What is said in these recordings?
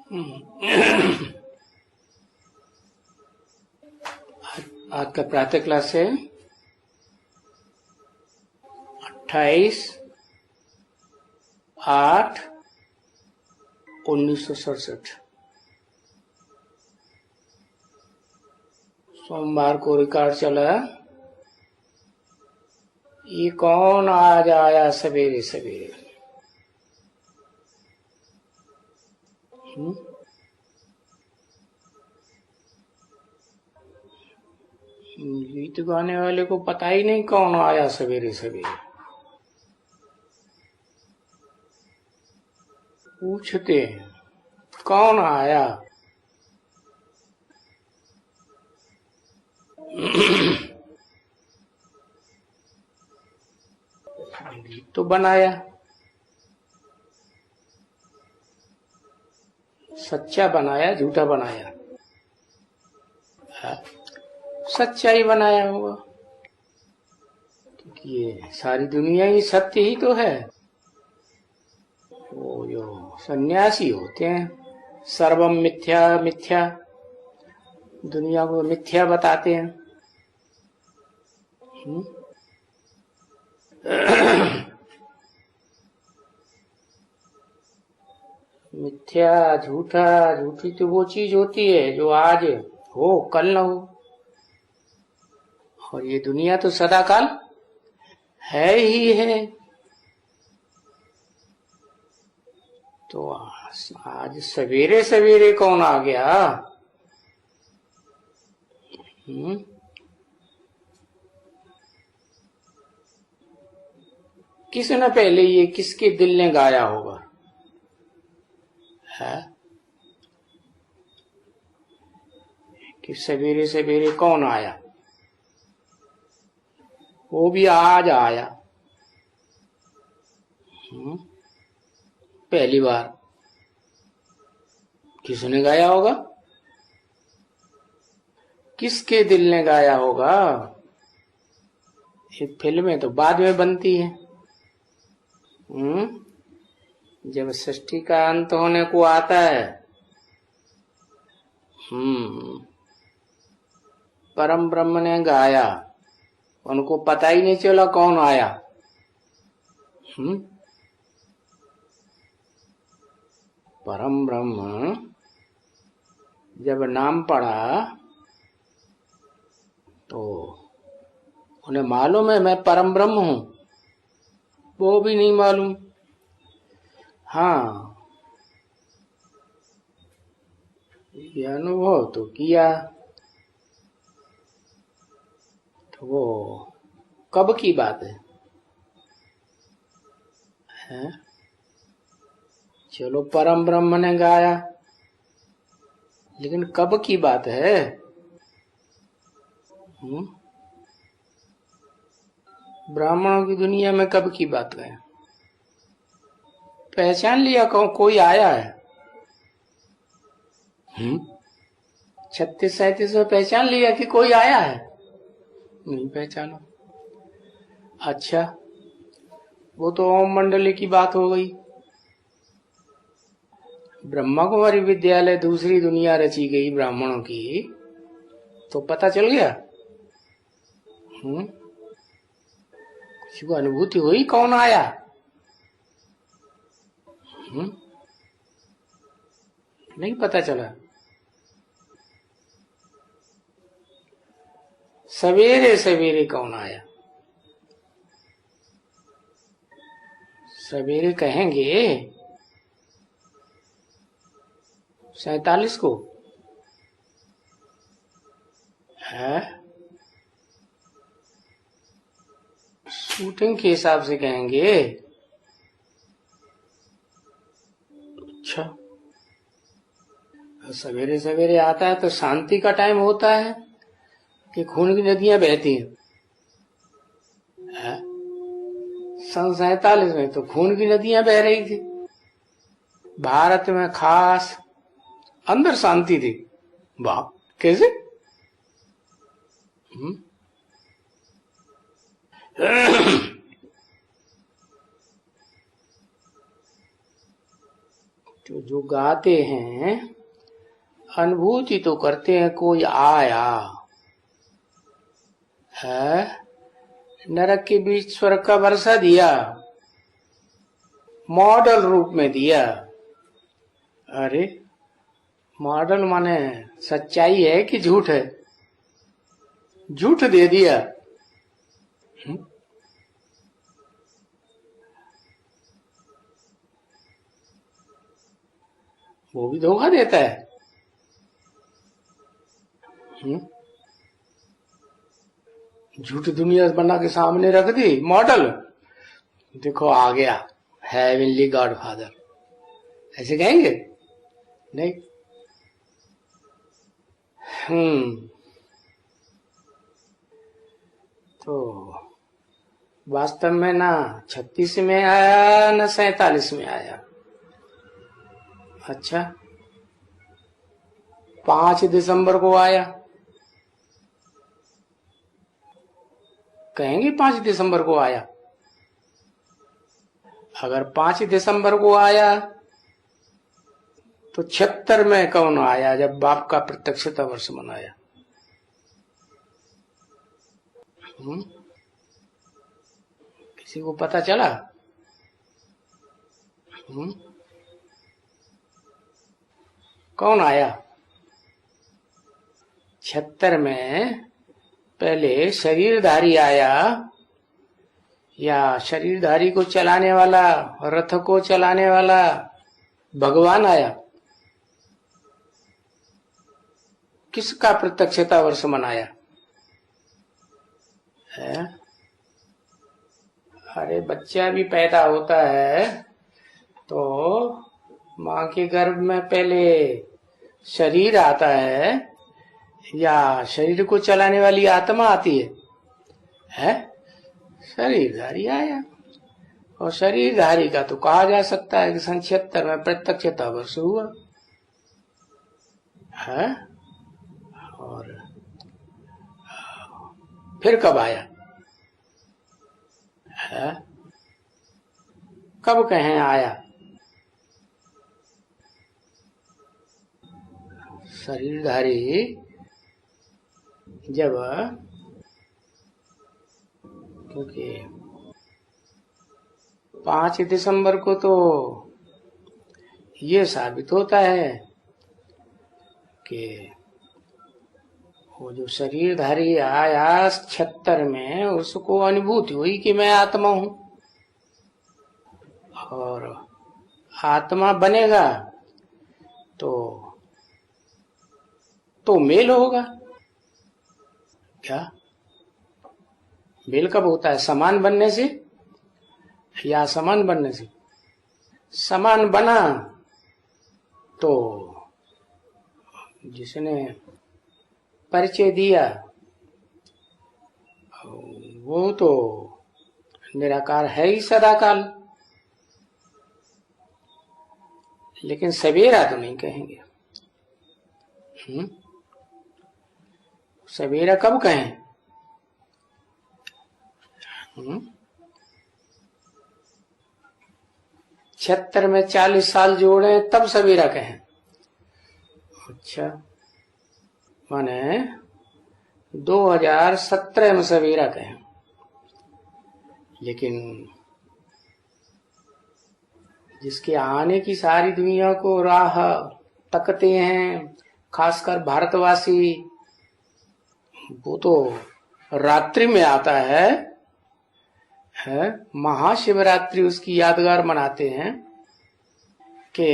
आज का प्रातः क्लास है 28/8/1967। सोमवार को रिकॉर्ड चला। ये कौन आज आया सवेरे सवेरे? गीत गाने वाले को पता ही नहीं कौन आया सवेरे सवेरे। पूछते हैं कौन आया। गीत तो बनाया, सच्चा बनाया झूठा बनाया? सच्चा ही बनाया होगा, क्योंकि ये सारी दुनिया ही सत्य ही तो है। वो जो सन्यासी होते हैं सर्वम मिथ्या मिथ्या, दुनिया को मिथ्या बताते हैं। मिथ्या झूठा, झूठी तो वो चीज होती है जो आज हो कल न हो, और ये दुनिया तो सदा काल है ही है। तो आज सवेरे सवेरे कौन आ गया? किसने पहले ये किसके दिल ने गाया होगा? है कि सवेरे सवेरे कौन आया? वो भी आज आया, पहली बार। किसने गाया होगा? किसके दिल ने गाया होगा? ये फिल्में तो बाद में बनती है। जब सृष्टि का अंत होने को आता है, परम ब्रह्म ने गाया, उनको पता ही नहीं चला कौन आया। परम ब्रह्म जब नाम पढ़ा तो उन्हें मालूम है मैं परम ब्रह्म हूं? वो भी नहीं मालूम। हाँ, ये अनुभव तो किया। तो वो कब की बात है? चलो परम ब्रह्म ने गाया, लेकिन कब की बात है? ब्राह्मणों की दुनिया में कब की बात है? पहचान लिया कोई आया है? 36-37 में पहचान लिया कि कोई आया है? नहीं पहचाना। अच्छा, वो तो ओम मंडली की बात हो गई। ब्रह्मा कुमारी विद्यालय दूसरी दुनिया रची गई ब्राह्मणों की, तो पता चल गया। किसी को अनुभूति हुई कौन आया? नहीं पता चला। सवेरे सवेरे कौन आया? सवेरे कहेंगे 47 को है, शूटिंग के हिसाब से कहेंगे। अच्छा, सवेरे सवेरे आता है तो शांति का टाइम होता है कि खून की नदियां बहती हैं? सन 47 में तो खून की नदियां बह रही थी भारत में, खास अंदर शांति थी। वाह, कैसे? तो जो गाते हैं अनुभूति तो करते हैं कोई आया है, नरक के बीच स्वर्ग का वर्षा दिया, मॉडल रूप में दिया। अरे मॉडल माने सच्चाई है कि झूठ है? झूठ दे दिया। वो भी धोखा देता है। झूठ दुनिया बना के सामने रख दी मॉडल, देखो आ गया हेवनली गॉड फादर, ऐसे कहेंगे? नहीं। तो वास्तव में ना 36 में आया ना 47 में आया। अच्छा 5 दिसंबर को आया, कहेंगे 5 दिसंबर को आया। अगर 5 दिसंबर को आया तो 76 में कौन आया जब बाप का प्रत्यक्षता वर्ष मनाया? किसी को पता चला? कौन आया 76 में? पहले शरीरधारी आया या शरीरधारी को चलाने वाला, रथ को चलाने वाला भगवान आया? किसका प्रत्यक्षता वर्ष मनाया है? अरे बच्चा भी पैदा होता है तो माँ के गर्भ में पहले शरीर आता है या शरीर को चलाने वाली आत्मा आती है? शरीरधारी आया, और शरीरधारी का तो कहा जा सकता है कि सन 76 में प्रत्यक्षता वर्ष हुआ है। और फिर कब आया है? कब कहें आया? शरीरधारी जब, क्योंकि 5 दिसंबर को तो ये साबित होता है कि वो जो शरीरधारी आया 76 में, उसको अनुभूति हुई कि मैं आत्मा हूं, और आत्मा बनेगा तो मेल होगा। क्या मेल कब होता है? समान बनने से या असमान बनने से? समान बना तो जिसने परिचय दिया वो तो निराकार है ही सदाकाल, लेकिन सवेरा तो नहीं कहेंगे। सवेरा कब कहें? 76 में 40 साल जोड़े तब सवेरा कहें। अच्छा माने 2017 में सवेरा कहें, लेकिन जिसके आने की सारी दुनिया को राह तकते हैं, खासकर भारतवासी, वो तो रात्रि में आता है महाशिवरात्रि उसकी यादगार मनाते हैं कि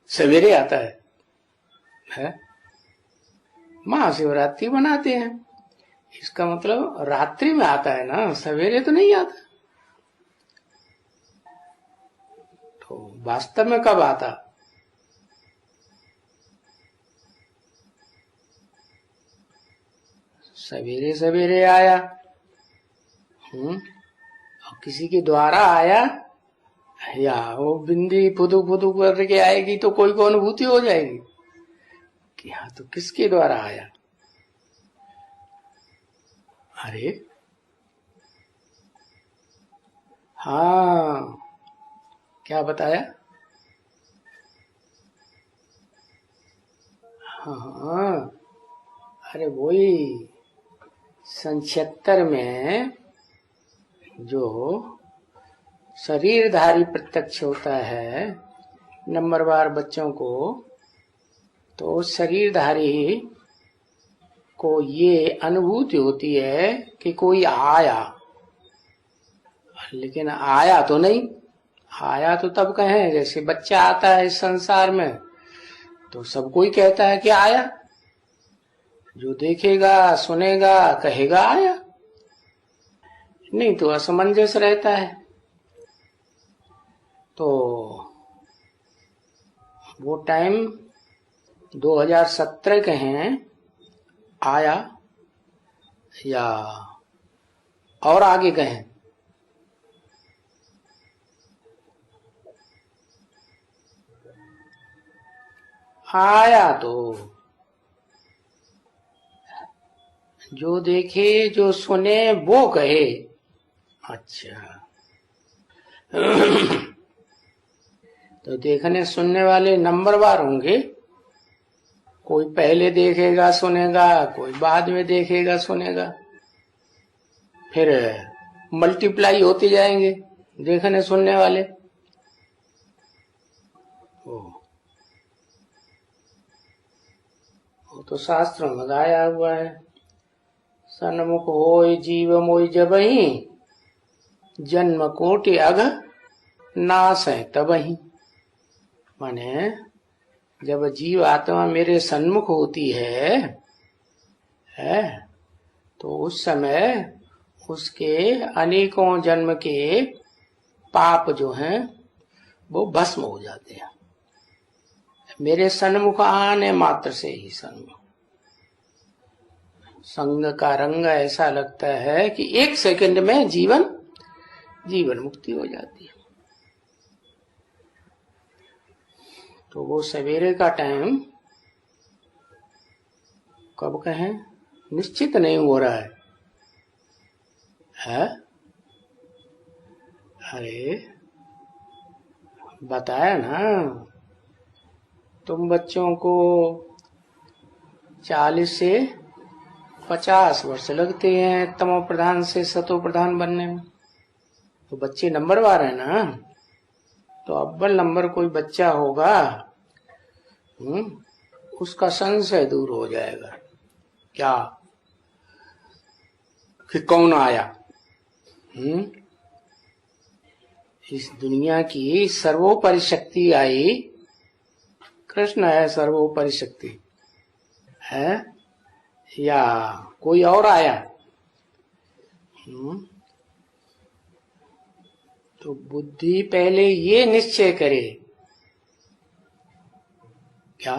सवेरे आता है महाशिवरात्रि मनाते हैं। इसका मतलब रात्रि में आता है ना, सवेरे तो नहीं आता। तो वास्तव में कब आता? सवेरे सवेरे आया। और किसी के द्वारा आया या वो बिंदी फुदू फुदू करके आएगी तो कोई को अनुभूति हो जाएगी कि हाँ, तो किसके द्वारा आया? अरे हाँ, क्या बताया? हाँ हाँ, अरे वही सन 76 में जो शरीरधारी प्रत्यक्ष होता है नंबरवार बच्चों को, तो शरीरधारी को ये अनुभूति होती है कि कोई आया, लेकिन आया तो नहीं। आया तो तब कहें जैसे बच्चा आता है इस संसार में तो सब कोई कहता है कि आया, जो देखेगा सुनेगा कहेगा आया, नहीं तो असमंजस रहता है। तो वो टाइम 2017 कहें आया या और आगे कहें, आया तो जो देखे जो सुने वो कहे। अच्छा तो देखने सुनने वाले नंबरवार होंगे, कोई पहले देखेगा सुनेगा, कोई बाद में देखेगा सुनेगा, फिर मल्टीप्लाई होते जाएंगे देखने सुनने वाले। वो तो शास्त्रों में गाया हुआ है, सन्मुख होय जीव मोय जबहि, जन्म कोटि अघ नाश है तबहि। माने जब जीव आत्मा मेरे सन्मुख होती है तो उस समय उसके अनेकों जन्म के पाप जो हैं वो भस्म हो जाते हैं मेरे सन्मुख आने मात्र से ही। सन्मुख संग का रंग ऐसा लगता है कि एक सेकंड में जीवन मुक्ति हो जाती है। तो वो सवेरे का टाइम कब कहें निश्चित नहीं हो रहा है? अरे बताया ना, तुम बच्चों को 40 से 50 वर्ष लगते हैं तमो प्रधान से सतो प्रधान बनने में। तो बच्चे नंबरवार है ना, तो अव्वल नंबर कोई बच्चा होगा उसका संशय दूर हो जाएगा क्या कि कौन आया। इस दुनिया की सर्वोपरि शक्ति आई, कृष्ण है सर्वोपरि शक्ति है या कोई और आया? तो बुद्धि पहले ये निश्चय करे क्या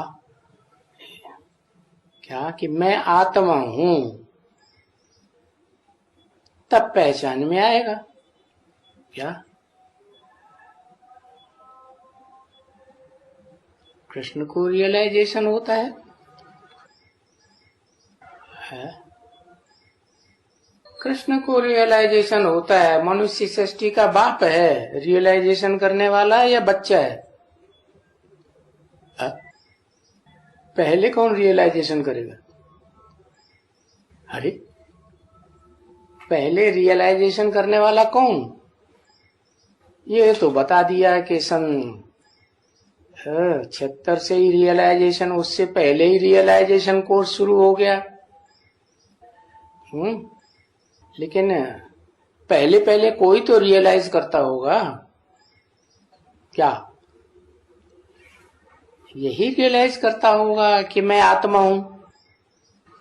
कि मैं आत्मा हूं, तब पहचान में आएगा। क्या कृष्ण को रियलाइजेशन होता है? कृष्ण को रियलाइजेशन होता है। मनुष्य सृष्टि का बाप है, रियलाइजेशन करने वाला या बच्चा है? पहले कौन रियलाइजेशन करेगा? अरे पहले रियलाइजेशन करने वाला कौन? ये तो बता दिया कि सन 76 से ही रियलाइजेशन, उससे पहले ही रियलाइजेशन कोर्स शुरू हो गया। लेकिन पहले कोई तो रियलाइज करता होगा क्या? यही रियलाइज करता होगा कि मैं आत्मा हूं।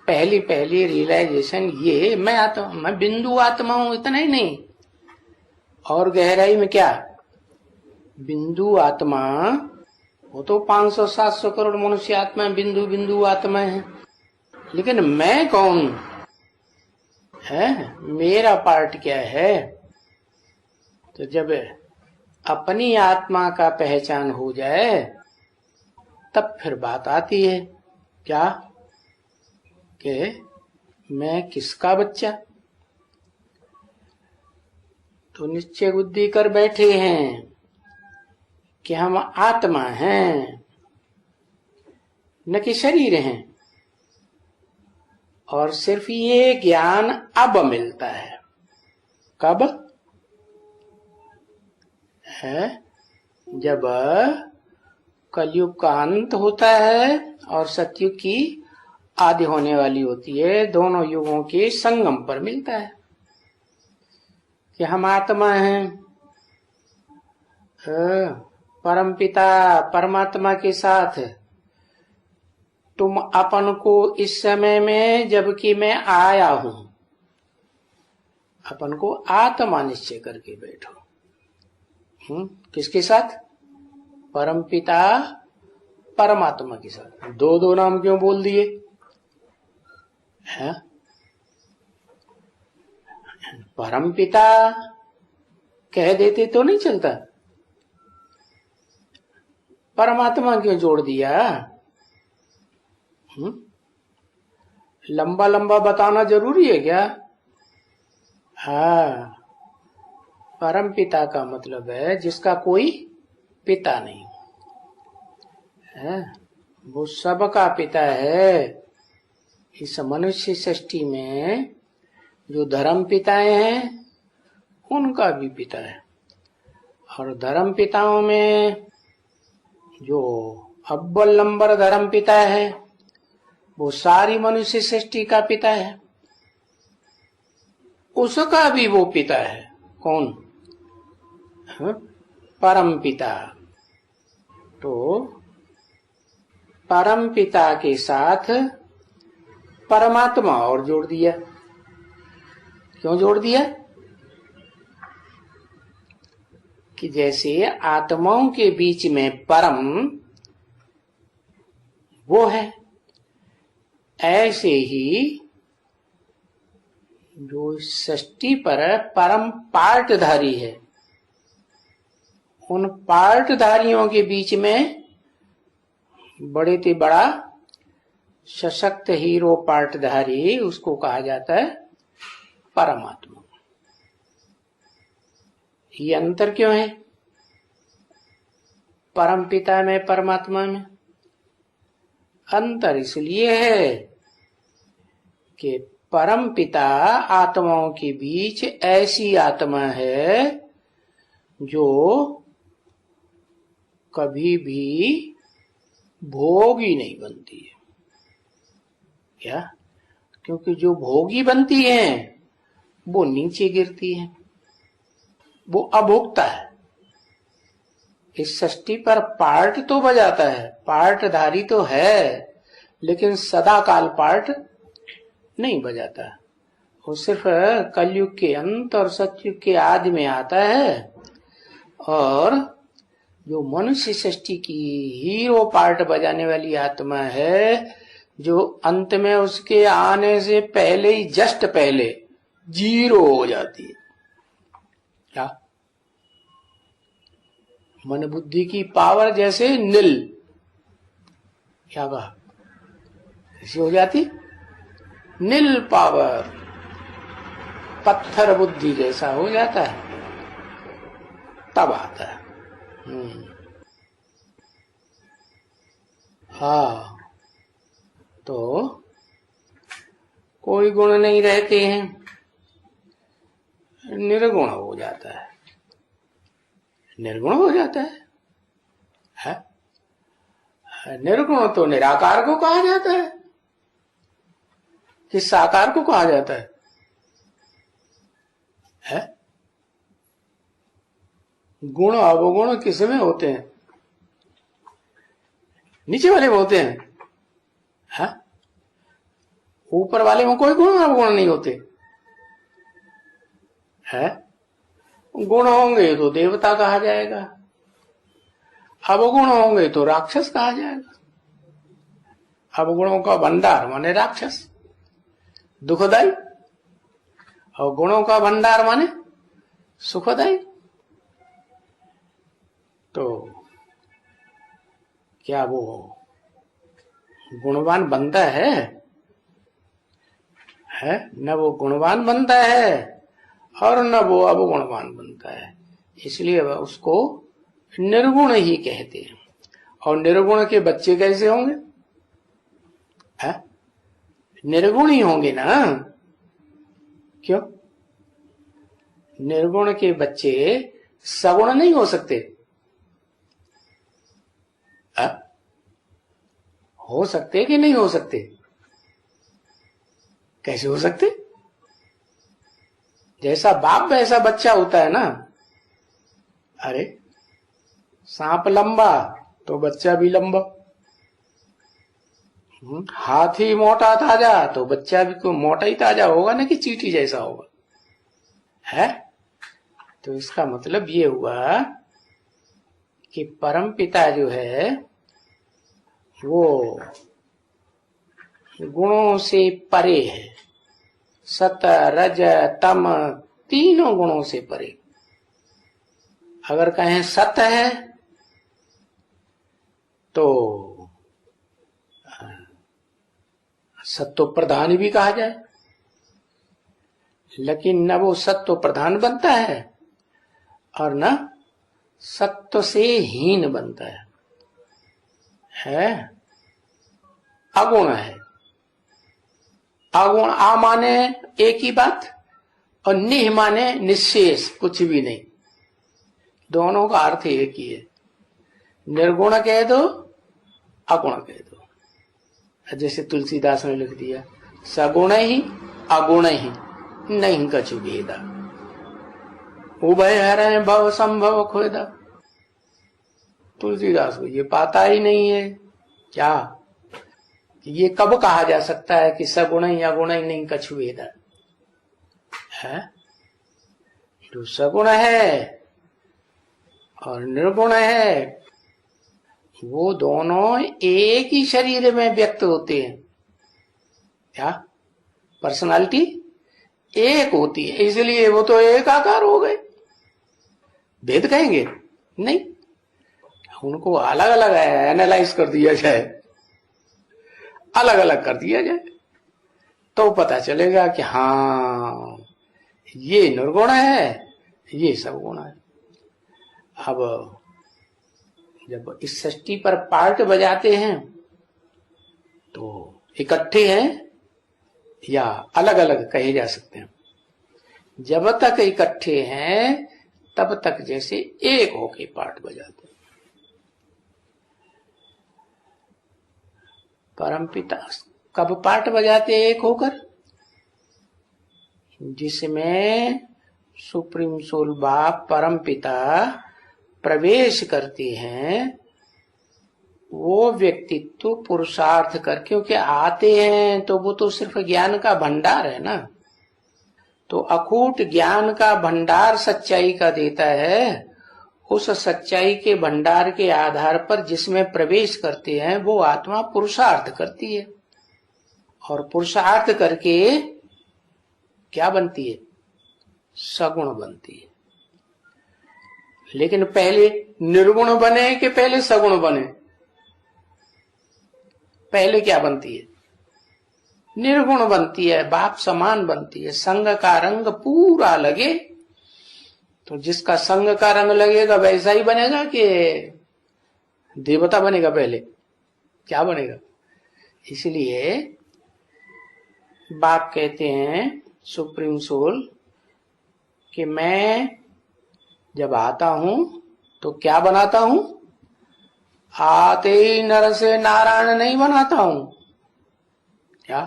पहली रियलाइजेशन ये मैं आत्मा, मैं बिंदु आत्मा हूं, इतना ही नहीं और गहराई में क्या बिंदु आत्मा, वो तो 500-700 करोड़ मनुष्य आत्मा बिंदु आत्मा है। लेकिन मैं कौन है, मेरा पार्ट क्या है? तो जब अपनी आत्मा का पहचान हो जाए तब फिर बात आती है क्या कि मैं किसका बच्चा। तो निश्चय बुद्धि कर बैठे हैं कि हम आत्मा हैं, न कि शरीर हैं। और सिर्फ ये ज्ञान अब मिलता है। कब? है जब कलयुग का अंत होता है और सतयुग की आदि होने वाली होती है। दोनों युगों के संगम पर मिलता है कि हम आत्मा हैं। परमपिता परमात्मा के साथ तुम अपन को इस समय में, जबकि मैं आया हूं, अपन को आत्मा निश्चय करके बैठो। किसके साथ? परमपिता परमात्मा के साथ। दो दो नाम क्यों बोल दिए? है परमपिता कह देते तो नहीं चलता, परमात्मा क्यों जोड़ दिया? लंबा लंबा बताना जरूरी है क्या? हाँ, परम पिता का मतलब है जिसका कोई पिता नहीं है, वो सबका पिता है। इस मनुष्य सृष्टि में जो धर्म पिताएं हैं उनका भी पिता है। और धर्म पिताओं में जो अव्वल नंबर धर्म पिता है वो सारी मनुष्य सृष्टि का पिता है। उसका भी वो पिता है। कौन? परम पिता। तो परम पिता के साथ परमात्मा और जोड़ दिया। क्यों जोड़ दिया? कि जैसे आत्माओं के बीच में परम वो है, ऐसे ही जो सृष्टि पर परम पार्टधारी है, उन पार्टधारियों के बीच में बड़े से बड़ा सशक्त हीरो पार्टधारी, उसको कहा जाता है परमात्मा। ये अंतर क्यों है परम पिता में परमात्मा में? अंतर इसलिए है कि परम पिता आत्माओं के बीच ऐसी आत्मा है जो कभी भी भोगी नहीं बनती है। क्या? क्योंकि जो भोगी बनती है वो नीचे गिरती है, वो अभोक्ता है। इस सृष्टि पर पार्ट तो बजाता है, पार्टधारी तो है, लेकिन सदा काल पार्ट नहीं बजाता। वो सिर्फ कलयुग के अंत और सतयुग के आदि में आता है। और जो मनुष्य सृष्टि की हीरो पार्ट बजाने वाली आत्मा है, जो अंत में उसके आने से पहले ही, जस्ट पहले जीरो हो जाती है। क्या? मन बुद्धि की पावर जैसे नील। क्या कहा? कैसी हो जाती? नील पावर। पत्थर बुद्धि जैसा हो जाता है, तब आता है। हाँ, तो कोई गुण नहीं रहते हैं, निर्गुण हो जाता है। निर्गुण हो जाता है? निर्गुण तो निराकार को कहा जाता है कि साकार को कहा जाता है? गुण अवगुण किसमें होते हैं? नीचे वाले में होते हैं। ऊपर वाले में कोई गुण अवगुण नहीं होते है। गुण होंगे तो देवता कहा जाएगा, अवगुण होंगे तो राक्षस कहा जाएगा। अवगुणों का भंडार माने राक्षस, दुखदाई, और गुणों का भंडार माने सुखदाई। तो क्या वो गुणवान बनता है? न वो गुणवान बनता है और न वो अवगुणवान बनता है। इसलिए उसको निर्गुण ही कहते हैं। और निर्गुण के बच्चे कैसे होंगे? है? निर्गुण ही होंगे ना। क्यों? निर्गुण के बच्चे सगुण नहीं हो सकते? है? हो सकते कि नहीं हो सकते? कैसे हो सकते? जैसा बाप वैसा बच्चा होता है ना। अरे सांप लंबा तो बच्चा भी लंबा, हाथी मोटा ताजा तो बच्चा भी को मोटा ही ताजा होगा ना, कि चींटी जैसा होगा? है? तो इसका मतलब ये हुआ कि परम पिता जो है वो गुणों से परे है। सत रज तम तीनों गुणों से परे। अगर कहें सत है तो सत्व प्रधान भी कहा जाए, लेकिन न वो सत्व प्रधान बनता है और न सत्व से हीन बनता है? अगुण है। अगुण आ माने एक ही बात और निह माने निशेष, कुछ भी नहीं। दोनों का अर्थ एक ही है। निर्गुण कह दो, अगुण कह दो। जैसे तुलसीदास ने लिख दिया, सगुण ही अगुण ही नहीं कछु भेदा, उभय हरै भव संभव खोदा। तुलसीदास को ये पाता ही नहीं है क्या? ये कब कहा जा सकता है कि सगुण ही अगुण ही नहीं कछु भेदा है? जो सगुण है और निर्गुण है वो दोनों एक ही शरीर में व्यक्त होते हैं। क्या? पर्सनालिटी एक होती है, इसलिए वो तो एक आकार हो गए। भेद कहेंगे नहीं, उनको अलग अलग एनालाइज कर दिया जाए, अलग अलग कर दिया जाए तो पता चलेगा कि हाँ ये निर्गुण है, ये सगुण है। अब जब इस सृष्टि पर पार्ट बजाते हैं तो इकट्ठे हैं या अलग अलग कहे जा सकते हैं? जब तक इकट्ठे हैं तब तक जैसे एक होके पार्ट बजाते हैं। परमपिता कब पार्ट बजाते एक होकर? जिसमें सुप्रीम सोल बाप परमपिता प्रवेश करते हैं वो व्यक्तित्व पुरुषार्थ कर, क्योंकि आते हैं तो वो तो सिर्फ ज्ञान का भंडार है ना। तो अकूट ज्ञान का भंडार सच्चाई का देता है। उस सच्चाई के भंडार के आधार पर जिसमें प्रवेश करते हैं वो आत्मा पुरुषार्थ करती है और पुरुषार्थ करके क्या बनती है? सगुण बनती है। लेकिन पहले निर्गुण बने कि पहले सगुण बने? पहले क्या बनती है? निर्गुण बनती है, बाप समान बनती है। संग का रंग पूरा लगे तो जिसका संग का रंग लगेगा वैसा ही बनेगा कि देवता बनेगा? पहले क्या बनेगा? इसलिए बाप कहते हैं सुप्रीम सोल कि मैं जब आता हूं तो क्या बनाता हूं? आते ही नर से नारायण नहीं बनाता हूं। क्या?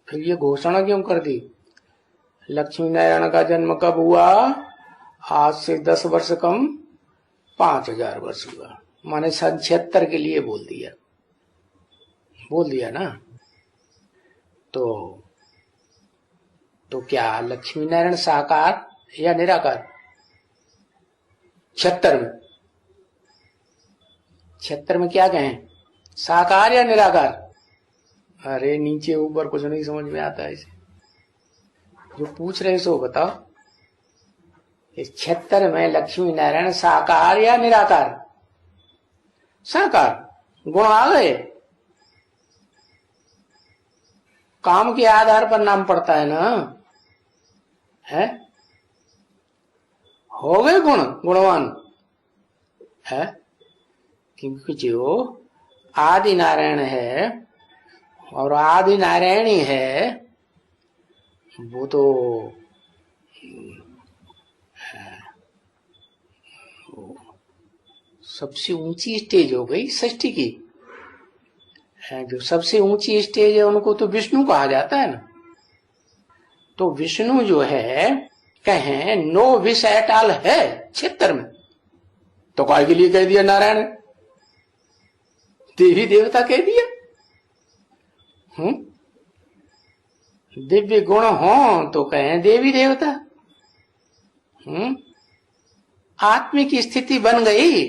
फिर ये घोषणा क्यों कर दी? लक्ष्मी नारायण का जन्म कब हुआ? आज से 10 वर्ष कम 5000 वर्ष हुआ, माने 76 के लिए बोल दिया ना। तो क्या लक्ष्मी नारायण साकार या निराकार? 76 में क्या कहें, साकार या निराकार? अरे नीचे ऊपर कुछ नहीं समझ में आता है। इसे जो पूछ रहे सो बताओ, इस 76 में लक्ष्मी नारायण साकार या निराकार? साकार। गुण आ गए, काम के आधार पर नाम पड़ता है ना, है? हो गए गुणवान है, क्योंकि जो आदि नारायण है और आदि नारायण ही है, वो तो सबसे ऊंची स्टेज हो गई सृष्टि की। जो सबसे ऊंची स्टेज है उनको तो विष्णु कहा जाता है ना। तो विष्णु जो है कहें नो विष एट ऑल है क्षेत्र में, तो काय के लिए कह दिया नारायण, देवी देवता कह दिया। दिव्य गुण हो तो कहें देवी देवता। आत्मिक स्थिति बन गई,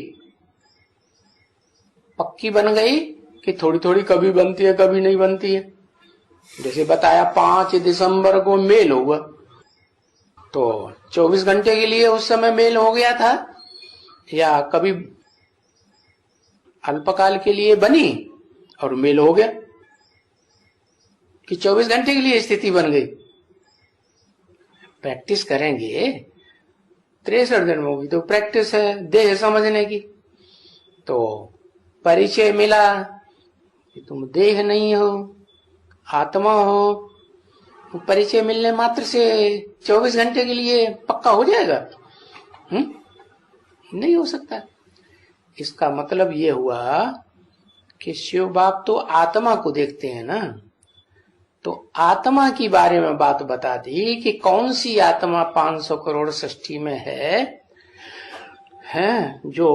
पक्की बन गई कि थोड़ी थोड़ी कभी बनती है कभी नहीं बनती है। जैसे बताया 5 दिसंबर को मेल हुआ, तो 24 घंटे के लिए उस समय मेल हो गया था, या कभी अल्पकाल के लिए बनी और मेल हो गया, कि 24 घंटे के लिए स्थिति बन गई। प्रैक्टिस करेंगे 63 जन्मों की तो प्रैक्टिस है देह समझने की। तो परिचय मिला कि तुम देह नहीं हो, आत्मा हो, तो परिचय मिलने मात्र से 24 घंटे के लिए पक्का हो जाएगा? नहीं हो सकता। इसका मतलब ये हुआ कि शिव बाप तो आत्मा को देखते हैं ना, तो आत्मा की बारे में बात बता दी कि कौन सी आत्मा 500 करोड़ सृष्टि में है जो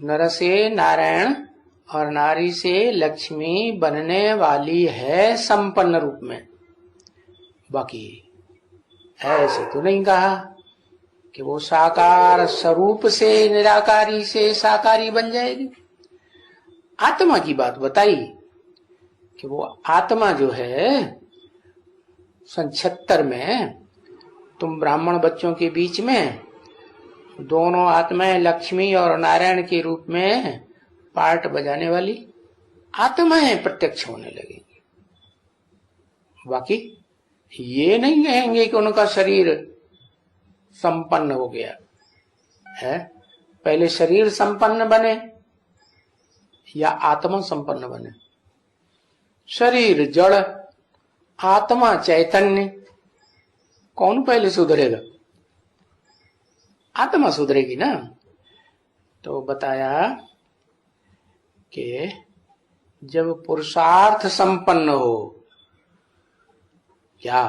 नर से नारायण और नारी से लक्ष्मी बनने वाली है संपन्न रूप में। बाकी ऐसे तो नहीं कहा कि वो साकार स्वरूप से निराकारी से साकारी बन जाएगी। आत्मा की बात बताई कि वो आत्मा जो है 76 में तुम ब्राह्मण बच्चों के बीच में दोनों आत्माएं लक्ष्मी और नारायण के रूप में पार्ट बजाने वाली आत्माएं प्रत्यक्ष होने लगेंगी। बाकी ये नहीं कहेंगे कि उनका शरीर संपन्न हो गया है। पहले शरीर संपन्न बने या आत्मा संपन्न बने? शरीर जड़, आत्मा चैतन्य, कौन पहले सुधरेगा? आत्मा सुधरेगी ना। तो बताया कि जब पुरुषार्थ संपन्न हो, या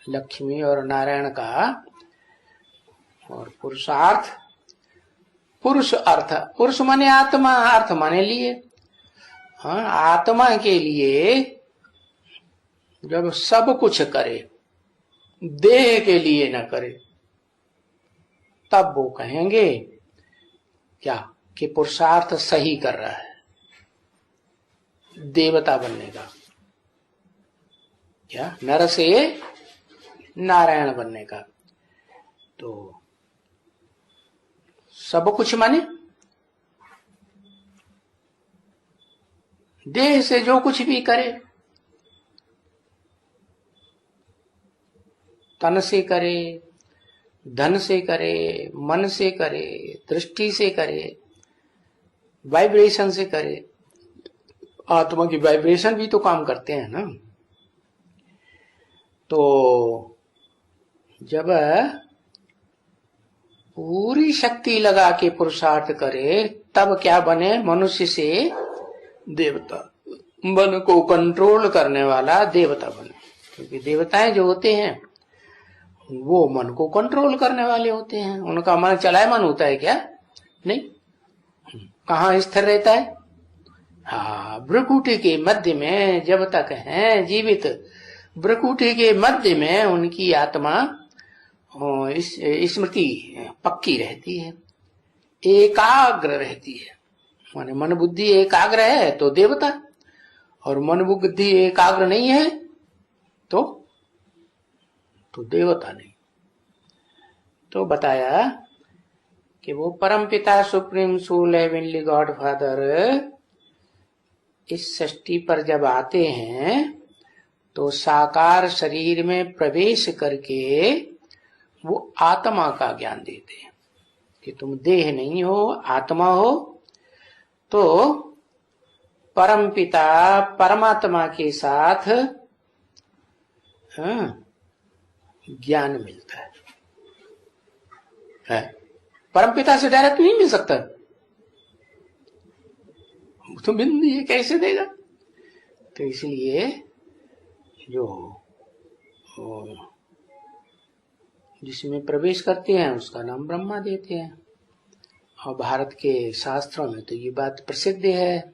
लक्ष्मी और नारायण का, और पुरुषार्थ, पुरुष अर्थ, पुरुष माने आत्मा, अर्थ माने लिए। हाँ, आत्मा के लिए जब सब कुछ करे, देह के लिए न करे, तब वो कहेंगे क्या कि पुरुषार्थ सही कर रहा है देवता बनने का, क्या नर से नारायण बनने का। तो सब कुछ माने देह से जो कुछ भी करे, तन से करे, धन से करे, मन से करे, दृष्टि से करे, वाइब्रेशन से करे। आत्मा की वाइब्रेशन भी तो काम करते हैं ना। तो जब पूरी शक्ति लगा के पुरुषार्थ करे, तब क्या बने? मनुष्य से देवता, मन को कंट्रोल करने वाला देवता बने। क्योंकि देवताएं जो होते हैं वो मन को कंट्रोल करने वाले होते हैं। उनका मन चलायमान होता है क्या? नहीं। कहाँ स्थिर रहता है? हाँ, भ्रुकुटी के मध्य में जब तक हैं जीवित, भ्रुकुटी के मध्य में उनकी आत्मा स्मृति पक्की रहती है, एकाग्र रहती है। माने मन बुद्धि एकाग्र है तो देवता, और मन बुद्धि एकाग्र नहीं है तो देवता नहीं। तो बताया कि वो परम पिता supreme soul heavenly God father इस सृष्टि पर जब आते हैं तो साकार शरीर में प्रवेश करके वो आत्मा का ज्ञान देते हैं कि तुम देह नहीं हो, आत्मा हो। तो परमपिता परमात्मा के साथ ज्ञान मिलता है। परमपिता से डायरेक्ट नहीं मिल सकता, तो ये कैसे देगा? तो इसलिए जो जिसमें प्रवेश करते हैं उसका नाम ब्रह्मा देते हैं। और भारत के शास्त्रों में तो ये बात प्रसिद्ध है।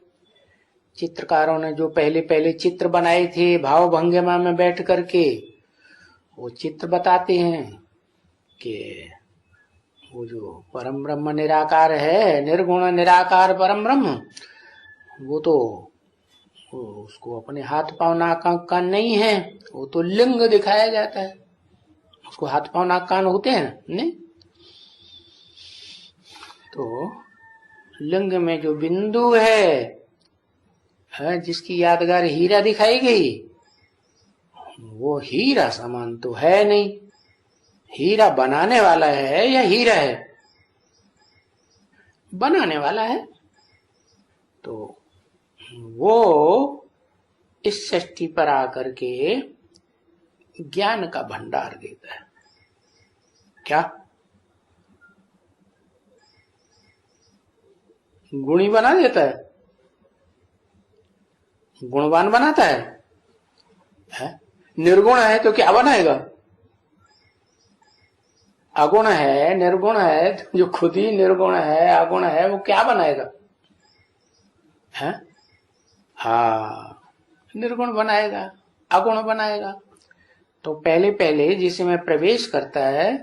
चित्रकारों ने जो पहले पहले चित्र बनाए थे भाव भंगिमा में बैठ करके, वो चित्र बताते हैं कि वो जो परम ब्रह्म निराकार है, निर्गुण निराकार परम ब्रह्म, वो तो उसको अपने हाथ पांव नाक कान नहीं है, वो तो लिंग दिखाया जाता है। उसको हाथ पांव नाक कान होते हैं नहीं, तो लिंग में जो बिंदु है जिसकी यादगार हीरा दिखाई गई, वो हीरा समान तो है नहीं। हीरा बनाने वाला है या हीरा है? बनाने वाला है। तो वो इस सृष्टि पर आकर के ज्ञान का भंडार देता है। क्या गुणी बना देता है? गुणवान बनाता है? निर्गुण है तो क्या बनाएगा? अगुण है, निर्गुण है, तो जो खुद ही निर्गुण है, अगुण है, वो क्या बनाएगा? है? हाँ, निर्गुण बनाएगा, अगुण बनाएगा। तो पहले पहले जिसमें प्रवेश करता है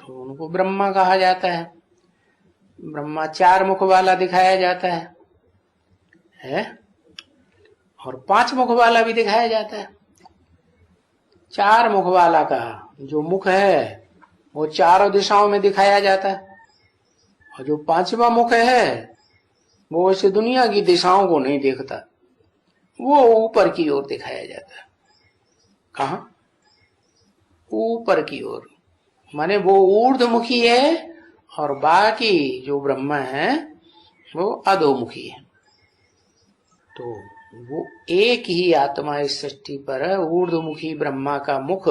तो उनको ब्रह्मा कहा जाता है। ब्रह्मा 4 मुख वाला दिखाया जाता है और 5 मुख वाला भी दिखाया जाता है। 4 मुख वाला का जो मुख है वो चारों दिशाओं में दिखाया जाता है, और जो 5वां मुख है वो इस दुनिया की दिशाओं को नहीं देखता, वो ऊपर की ओर दिखाया जाता है। कहाँ? ऊपर की ओर, माने वो ऊर्ध्वमुखी है और बाकी जो ब्रह्मा है वो अधोमुखी है। तो वो एक ही आत्मा इस सृष्टि पर, ऊर्ध्वमुखी ब्रह्मा का मुख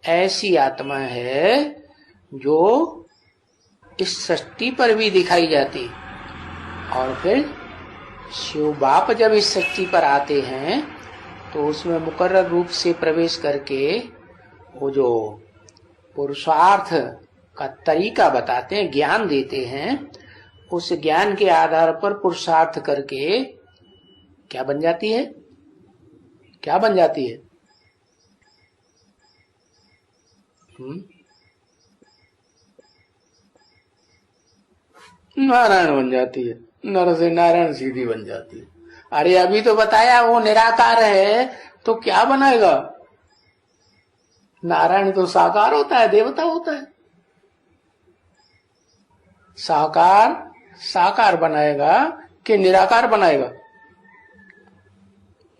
ऐसी आत्मा है जो इस सृष्टि पर भी दिखाई जाती। और फिर शिव बाप जब इस सृष्टि पर आते हैं तो उसमें मुकर्रर रूप से प्रवेश करके वो जो पुरुषार्थ का तरीका बताते हैं, ज्ञान देते हैं, उस ज्ञान के आधार पर पुरुषार्थ करके क्या बन जाती है? क्या बन जाती है? नारायण बन जाती है। नर से नारायण सीधी बन जाती है। अरे अभी तो बताया वो निराकार है, तो क्या बनाएगा? नारायण तो साकार होता है, देवता होता है। साकार साकार बनाएगा कि निराकार बनाएगा?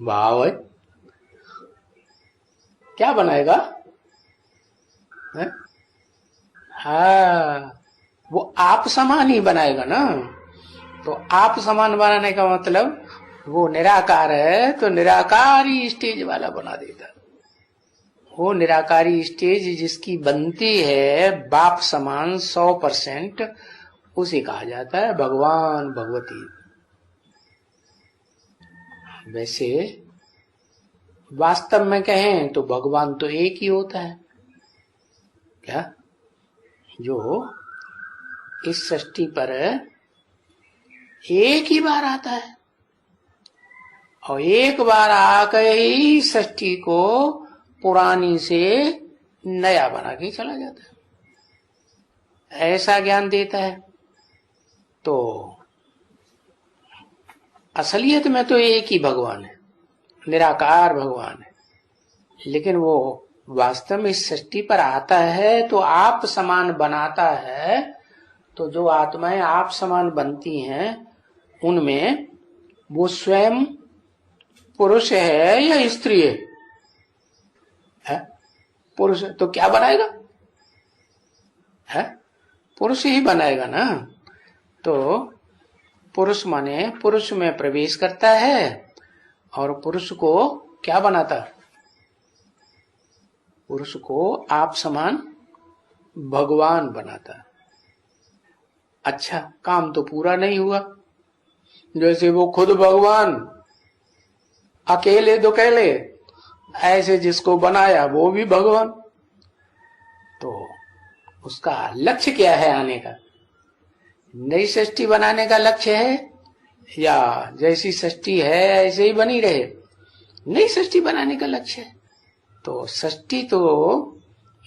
भाव है, क्या बनाएगा? है? हाँ, वो आप समान ही बनाएगा ना। तो आप समान बनाने का मतलब वो निराकार है तो निराकारी स्टेज वाला बना देता। वो निराकारी स्टेज जिसकी बनती है बाप समान 100%, उसे कहा जाता है भगवान भगवती। वैसे वास्तव में कहें तो भगवान तो एक ही होता है। क्या? जो इस सृष्टि पर एक ही बार आता है और एक बार आकर ही सृष्टि को पुरानी से नया बना के चला जाता है, ऐसा ज्ञान देता है। तो असलियत में तो एक ही भगवान है, निराकार भगवान है, लेकिन वो वास्तव में इस सृष्टि पर आता है तो आप समान बनाता है। तो जो आत्माएं आप समान बनती हैं उनमें वो स्वयं पुरुष है या स्त्री है? पुरुष तो क्या बनाएगा? है? पुरुष ही बनाएगा ना। तो पुरुष माने पुरुष में प्रवेश करता है और पुरुष को क्या बनाता? पुरुष को आप समान भगवान बनाता। अच्छा, काम तो पूरा नहीं हुआ। जैसे वो खुद भगवान, अकेले दुकेले, ऐसे जिसको बनाया वो भी भगवान। तो उसका लक्ष्य क्या है आने का? नई सृष्टि बनाने का लक्ष्य है या जैसी सृष्टि है ऐसे ही बनी रहे? नई सृष्टि बनाने का लक्ष्य है। तो सृष्टि तो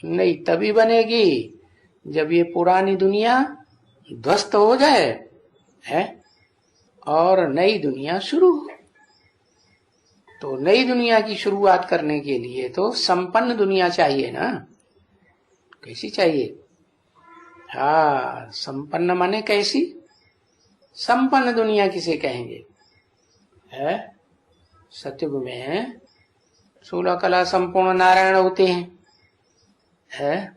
नई तभी बनेगी जब ये पुरानी दुनिया ध्वस्त हो जाए है और नई दुनिया शुरू हो। तो नई दुनिया की शुरुआत करने के लिए तो संपन्न दुनिया चाहिए ना। कैसी चाहिए? हाँ, संपन्न माने कैसी? संपन्न दुनिया किसे कहेंगे? है सतयुग में 16 कला संपूर्ण नारायण होते हैं। है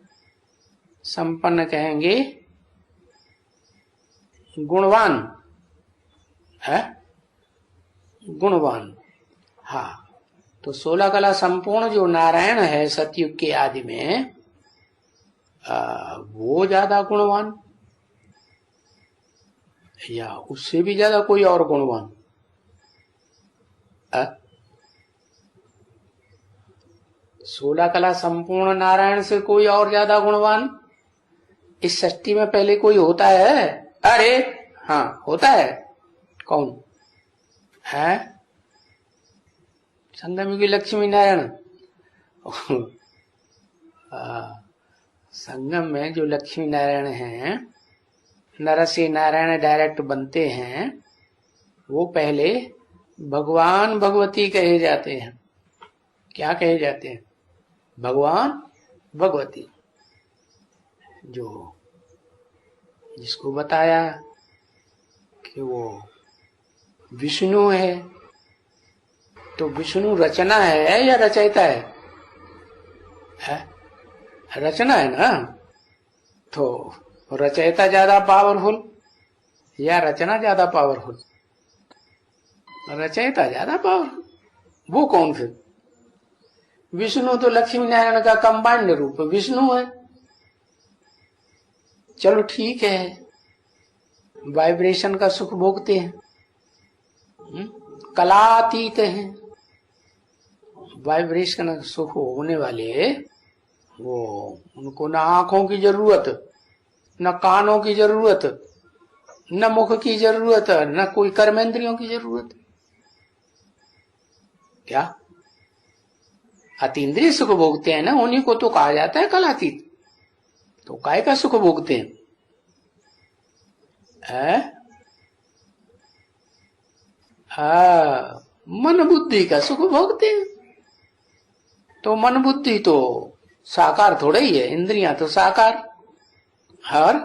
संपन्न कहेंगे गुणवान। है गुणवान। हाँ, तो 16 कला संपूर्ण जो नारायण है सतयुग के आदि में, वो ज्यादा गुणवान या उससे भी ज्यादा कोई और गुणवान? 16 कला संपूर्ण नारायण से कोई और ज्यादा गुणवान इस सृष्टि में पहले कोई होता है? अरे हाँ, होता है। कौन है? संगम की लक्ष्मी नारायण। संगम में जो लक्ष्मी नारायण हैं, नर से नारायण डायरेक्ट बनते हैं, वो पहले भगवान भगवती कहे जाते हैं। क्या कहे जाते हैं? भगवान भगवती। जो जिसको बताया कि वो विष्णु है, तो विष्णु रचना है या रचयिता है? रचना है ना। तो रचयिता ज्यादा पावरफुल या रचना ज्यादा पावरफुल? रचयिता ज्यादा पावरफुल। वो कौन फिर? विष्णु तो लक्ष्मी नारायण का कंबाइंड रूप विष्णु है। चलो ठीक है, वाइब्रेशन का सुख भोगते हैं, कलातीत हैं। वाइब्रेशन सुख होने वाले वो, उनको न आंखों की जरूरत, न कानों की जरूरत, न मुख की जरूरत, न कोई कर्मेंद्रियों की जरूरत। क्या अतीन्द्रिय सुख भोगते हैं ना, उन्हीं को तो कहा जाता है कलातीत। तो काय का सुख भोगते हैं? मन बुद्धि का सुख भोगते हैं। तो मन बुद्धि तो साकार थोड़ा ही है, इंद्रियां तो साकार, और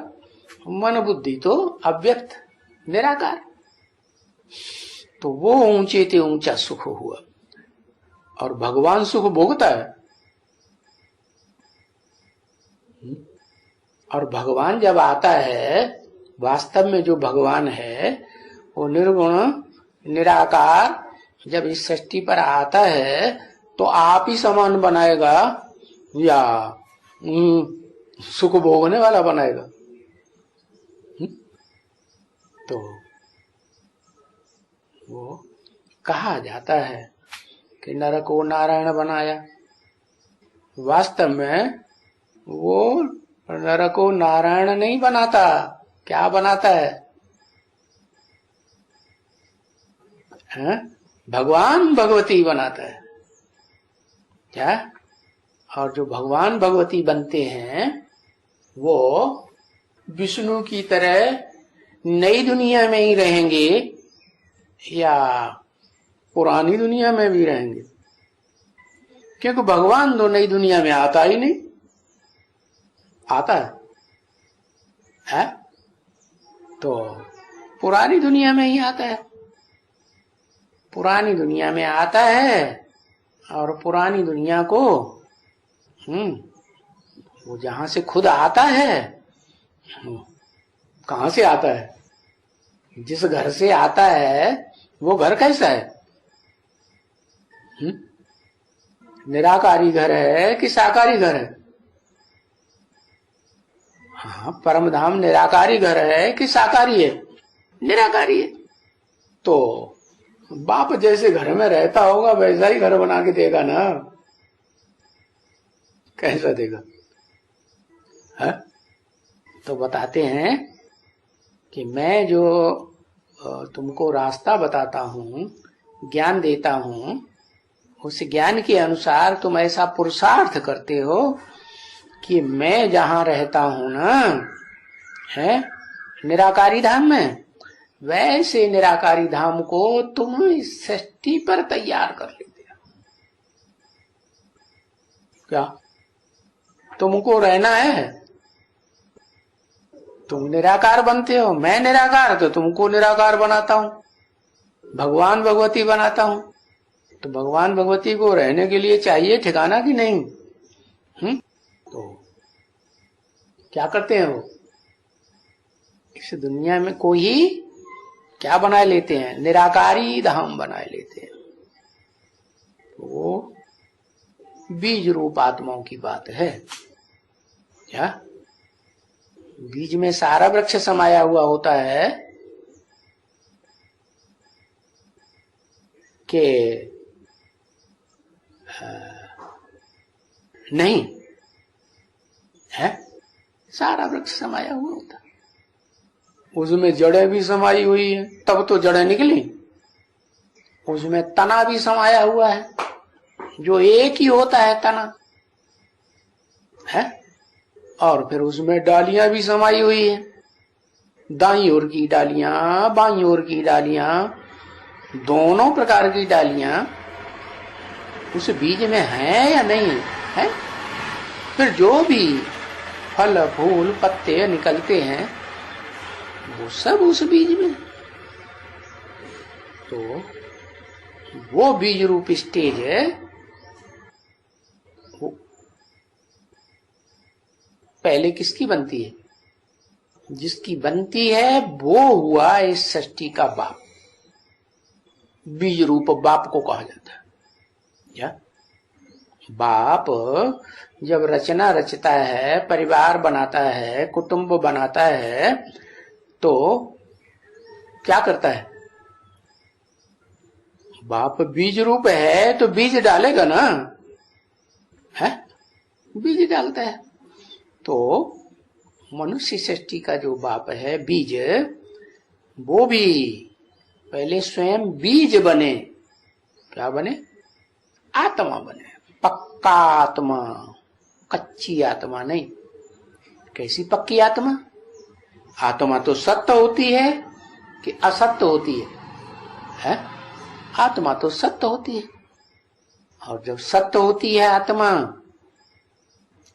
मन बुद्धि तो अव्यक्त निराकार। तो वो ऊंचे ते ऊंचा सुख हुआ। और भगवान सुख भोगता है। और भगवान जब आता है, वास्तव में जो भगवान है वो निर्गुण निराकार, जब इस सृष्टि पर आता है तो आप ही समान बनाएगा या सुख भोगने वाला बनाएगा? तो वो कहा जाता है कि नर को नारायण बनाया। वास्तव में वो नर को नारायण नहीं बनाता। क्या बनाता है? भगवान भगवती बनाता है। क्या? और जो भगवान भगवती बनते हैं वो विष्णु की तरह नई दुनिया में ही रहेंगे या पुरानी दुनिया में भी रहेंगे? क्योंकि भगवान तो नई दुनिया में आता ही नहीं। आता है? तो पुरानी दुनिया में ही आता है। पुरानी दुनिया में आता है और पुरानी दुनिया को वो जहां से खुद आता है, कहां से आता है? जिस घर से आता है वो घर कैसा है? निराकारी घर है कि साकारी घर है? हाँ, परम धाम निराकारी घर है कि साकारी है? निराकारी है। तो बाप जैसे घर में रहता होगा वैसा ही घर बना के देगा ना। कैसा देगा? है? तो बताते हैं कि मैं जो तुमको रास्ता बताता हूँ, ज्ञान देता हूँ, उस ज्ञान के अनुसार तुम ऐसा पुरुषार्थ करते हो कि मैं जहां रहता हूं ना, है निराकारी धाम में, वैसे निराकारी धाम को तुम इस सृष्टि पर तैयार कर लेते हो। क्या तुमको रहना है? तुम निराकार बनते हो, मैं निराकार, तो तुमको निराकार बनाता हूं, भगवान भगवती बनाता हूं। तो भगवान भगवती को रहने के लिए चाहिए ठिकाना कि नहीं? तो क्या करते हैं वो? इस दुनिया में कोई क्या बनाए लेते हैं? निराकारी धाम बनाए लेते हैं। वो बीज रूप आत्माओं की बात है। क्या बीज में सारा वृक्ष समाया हुआ होता है कि नहीं है? सारा वृक्ष समाया हुआ होता है। उसमें जड़ें भी समाई हुई है, तब तो जड़ें निकली। उसमें तना भी समाया हुआ है, जो एक ही होता है तना, है? और फिर उसमें डालियां भी समाई हुई है, दाईं ओर की डालियां, बाईं ओर की डालियां, दोनों प्रकार की डालियां उस बीज में है या नहीं है? फिर जो भी फल फूल पत्ते निकलते हैं वो सब उस बीज में। तो वो बीज रूप स्टेज है, वो पहले किसकी बनती है? जिसकी बनती है वो हुआ इस सृष्टि का बाप। बीज रूप बाप को कहा जाता है। क्या बाप जब रचना रचता है, परिवार बनाता है, कुटुंब बनाता है, तो क्या करता है? बाप बीज रूप है तो बीज डालेगा ना, है? बीज डालता है। तो मनुष्य सृष्टि का जो बाप है बीज, वो भी पहले स्वयं बीज बने। क्या बने? आत्मा बने, पक्का आत्मा, कच्ची आत्मा नहीं। कैसी पक्की आत्मा? आत्मा तो सत्य होती है कि असत्य होती है? आत्मा तो सत्य होती है, और जब सत्य होती है आत्मा,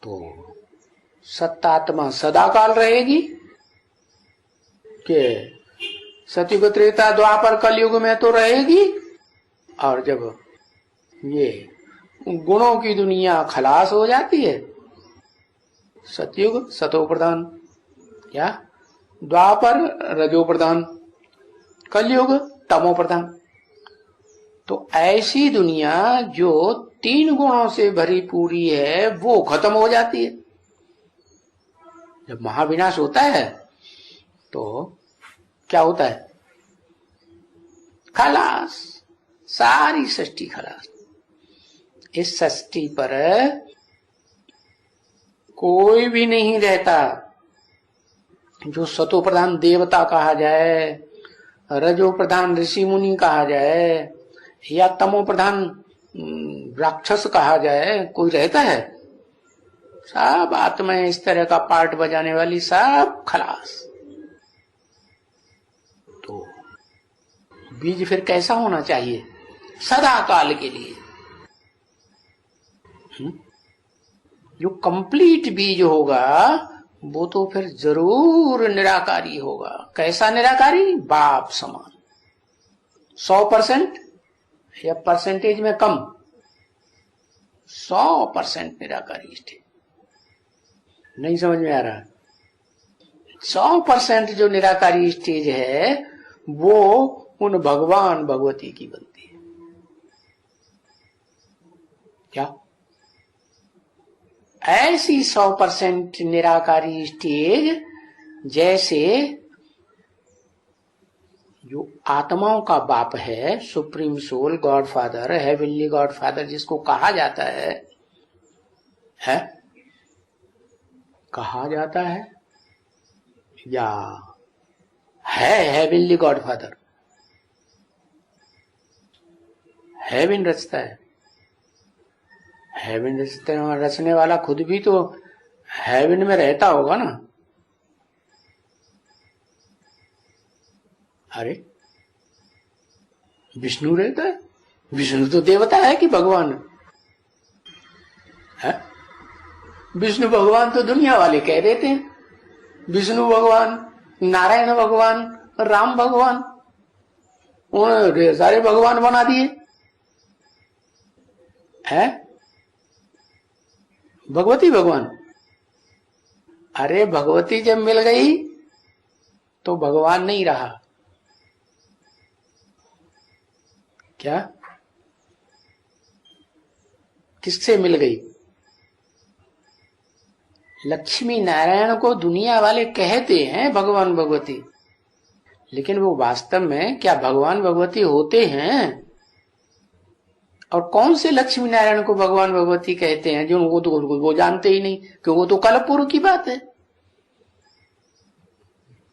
तो सत्य आत्मा सदाकाल रहेगी कि सतयुग त्रेता द्वापर कलयुग में तो रहेगी। और जब ये गुणों की दुनिया खलास हो जाती है, सतयुग सतो प्रधान, क्या द्वापर रजो प्रधान, कलयुग तमो प्रधान। तो ऐसी दुनिया जो 3 गुणों से भरी पूरी है वो खत्म हो जाती है। जब महाविनाश होता है तो क्या होता है? खलास, सारी सृष्टि खलास। इस सृष्टि पर कोई भी नहीं रहता। जो सतो प्रधान देवता कहा जाए, रजो प्रधान ऋषि मुनि कहा जाए, या तमो प्रधान राक्षस कहा जाए, कोई रहता है? सब आत्माएं इस तरह का पार्ट बजाने वाली सब खलास। तो बीज फिर कैसा होना चाहिए? सदा काल के लिए। जो कंप्लीट बीज होगा वो तो फिर जरूर निराकारी होगा। कैसा निराकारी? बाप समान। 100% या परसेंटेज में कम? 100% निराकारी स्टेज। नहीं समझ में आ रहा? 100% जो निराकारी स्टेज है वो उन भगवान भगवती की बनती है। क्या ऐसी 100% निराकारी स्टेज जैसे जो आत्माओं का बाप है, supreme soul, God father, heavenly God father जिसको कहा जाता है कहा जाता है या है हेवनली गॉड फादर। हेवन रचता है, हेवन रचने वाला खुद भी तो हेवन में रहता होगा ना। अरे विष्णु रहता है, विष्णु तो देवता है कि भगवान है? विष्णु भगवान तो दुनिया वाले कह देते हैं। विष्णु भगवान, नारायण भगवान, राम भगवान, उन्होंने सारे भगवान बना दिए है। भगवती भगवान, अरे भगवती जब मिल गई तो भगवान नहीं रहा। क्या किससे मिल गई? लक्ष्मी नारायण को दुनिया वाले कहते हैं भगवान भगवती, लेकिन वो वास्तव में क्या भगवान भगवती होते हैं? और कौन से लक्ष्मी नारायण को भगवान भगवती कहते हैं? जो उनको तो वो जानते ही नहीं, क्योंकि वो तो कल्प पूर्व की बात है।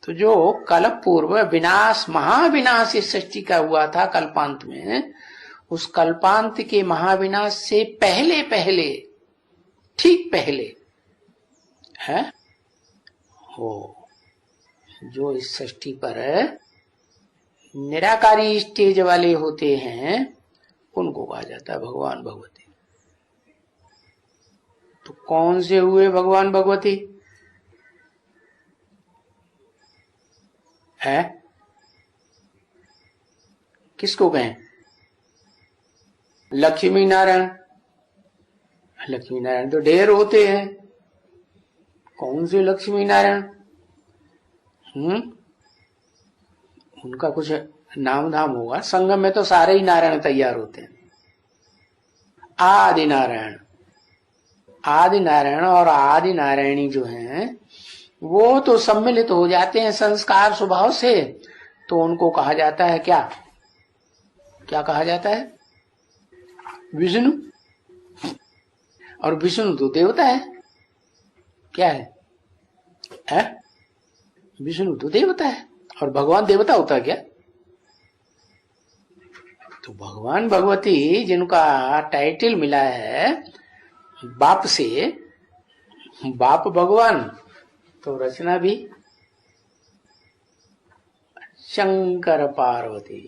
तो जो कल्प पूर्व विनाश, महाविनाश इस सृष्टि का हुआ था कल्पांत में, उस कल्पांत के महाविनाश से पहले पहले, ठीक पहले है हो जो इस सृष्टि पर निराकारी स्टेज वाले होते हैं, उनको कहा जाता है भगवान भगवती। तो कौन से हुए भगवान भगवती है? किसको कहें? लक्ष्मी नारायण। लक्ष्मी नारायण तो ढेर होते हैं, कौन से लक्ष्मी नारायण? उनका कुछ नाम धाम होगा। संगम में तो सारे ही नारायण तैयार होते हैं। आदि नारायण, आदि नारायण और आदि नारायणी जो हैं वो तो सम्मिलित हो जाते हैं संस्कार स्वभाव से, तो उनको कहा जाता है क्या? क्या कहा जाता है? विष्णु। और विष्णु तो देवता है। क्या है? विष्णु तो देवता है और भगवान देवता होता है क्या? तो भगवान भगवती जिनका टाइटल मिला है बाप से, बाप भगवान, तो रचना भी शंकर पार्वती।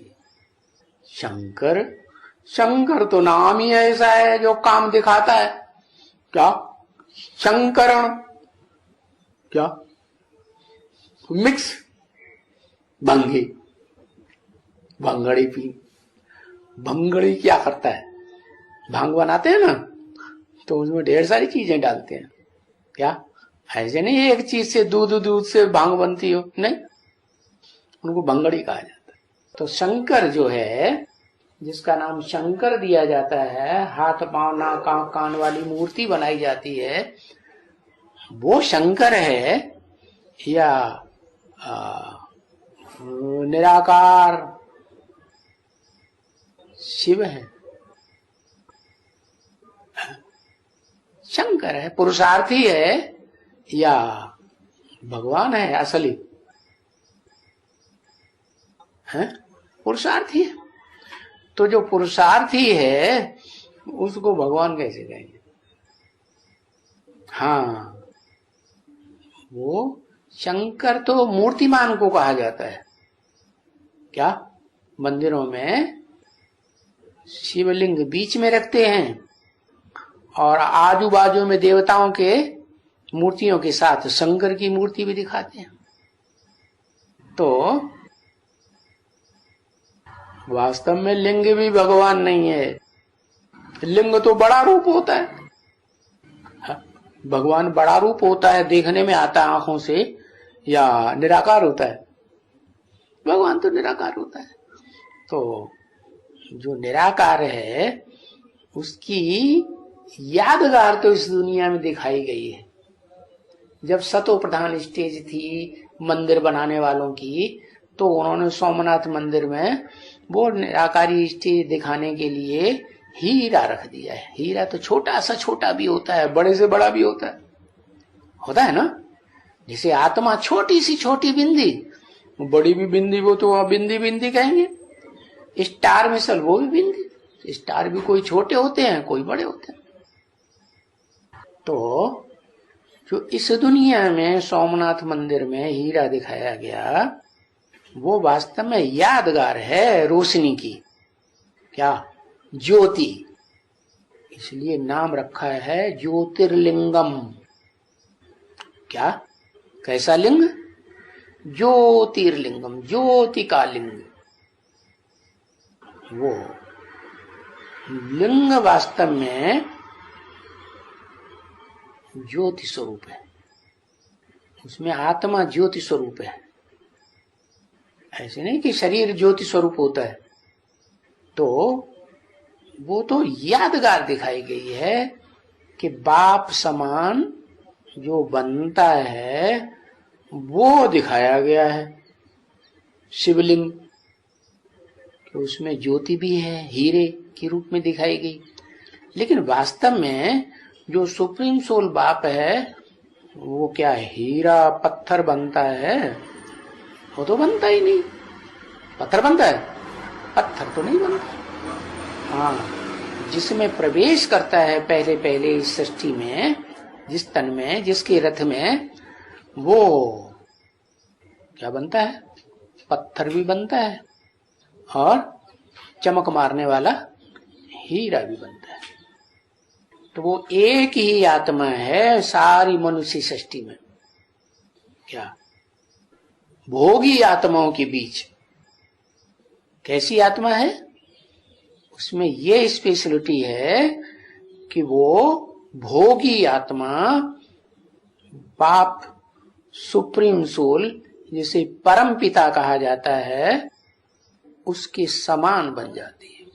शंकर, शंकर तो नाम ही ऐसा है जो काम दिखाता है। क्या शंकरण? क्या मिक्स भंगी, भंगड़ी पी। भंगड़ी क्या करता है? भांग बनाते हैं ना, तो उसमें ढेर सारी चीजें डालते हैं। क्या ऐसे नहीं एक चीज से दूध से भांग बनती हो, नहीं, उनको भंगड़ी कहा जाता है। तो शंकर जो है, जिसका नाम शंकर दिया जाता है, हाथ पांव नाक आंख कान वाली मूर्ति बनाई जाती है, वो शंकर है या निराकार शिव है? शंकर है, पुरुषार्थी है या भगवान है असली? है पुरुषार्थी है। तो जो पुरुषार्थी है उसको भगवान कैसे कहेंगे? हाँ, वो शंकर तो मूर्तिमान को कहा जाता है। क्या मंदिरों में शिवलिंग बीच में रखते हैं और आजू बाजू में देवताओं के मूर्तियों के साथ शंकर की मूर्ति भी दिखाते हैं। तो वास्तव में लिंग भी भगवान नहीं है। लिंग तो बड़ा रूप होता है। भगवान बड़ा रूप होता है, देखने में आता है आंखों से, या निराकार होता है? भगवान तो निराकार होता है। तो जो निराकार है उसकी यादगार तो इस दुनिया में दिखाई गई है। जब सतो प्रधान स्टेज थी मंदिर बनाने वालों की, तो उन्होंने सोमनाथ मंदिर में वो निराकारी स्टेज दिखाने के लिए हीरा रख दिया है। हीरा तो छोटा सा छोटा भी होता है, बड़े से बड़ा भी होता है ना। जैसे आत्मा छोटी सी छोटी बिंदी, बड़ी भी बिंदी, वो तो बिंदी बिंदी कहेंगे। स्टार मिसल वो भी बिंदी। स्टार भी कोई छोटे होते हैं, कोई बड़े होते हैं। तो जो इस दुनिया में सोमनाथ मंदिर में हीरा दिखाया गया, वो वास्तव में यादगार है रोशनी की। क्या? ज्योति। इसलिए नाम रखा है ज्योतिर्लिंगम। क्या? कैसा लिंग? ज्योतिर्लिंगम, ज्योति का लिंग। वो लिंग वास्तव में ज्योति स्वरूप है। उसमें आत्मा ज्योति स्वरूप है। ऐसे नहीं कि शरीर ज्योति स्वरूप होता है। तो वो तो यादगार दिखाई गई है कि बाप समान जो बनता है वो दिखाया गया है। शिवलिंग कि उसमें ज्योति भी है, हीरे के रूप में दिखाई गई। लेकिन वास्तव में जो सुप्रीम सोल बाप है वो क्या हीरा पत्थर बनता है? वो तो बनता ही नहीं। पत्थर बनता है? पत्थर तो नहीं बनता। हाँ, जिसमें प्रवेश करता है पहले पहले इस सृष्टि में, जिस तन में, जिसके रथ में, वो क्या बनता है? पत्थर भी बनता है और चमक मारने वाला हीरा भी बनता है। तो वो एक ही आत्मा है सारी मनुष्य सृष्टि में। क्या? भोगी आत्माओं के बीच। कैसी आत्मा है? उसमें ये स्पेशलिटी है कि वो भोगी आत्मा बाप सुप्रीम सोल, जिसे परम पिता कहा जाता है, उसके समान बन जाती है।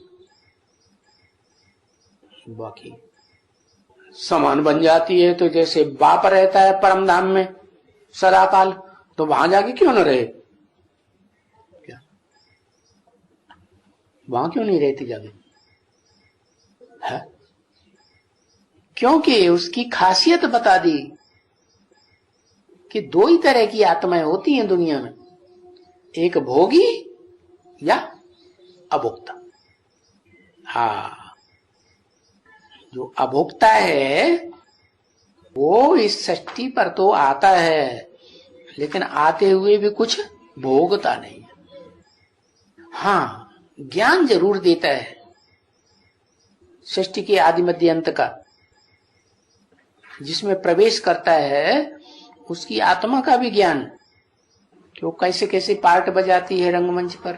बाकी समान बन जाती है तो जैसे बाप रहता है परम धाम में सदाकाल, तो वहां जाके क्यों न रहे? क्या? वहां क्यों नहीं रहती जाके? है? क्योंकि उसकी खासियत बता दी कि दो ही तरह की आत्माएं होती हैं दुनिया में, एक भोगी या अभोक्ता। हाँ, जो अभोक्ता है वो इस सृष्टि पर तो आता है, लेकिन आते हुए भी कुछ भोगता नहीं। हाँ, ज्ञान जरूर देता है सृष्टि के आदि मध्य अंत का। जिसमें प्रवेश करता है उसकी आत्मा का भी ज्ञान, कि वो कैसे कैसे पार्ट बजाती है रंगमंच पर,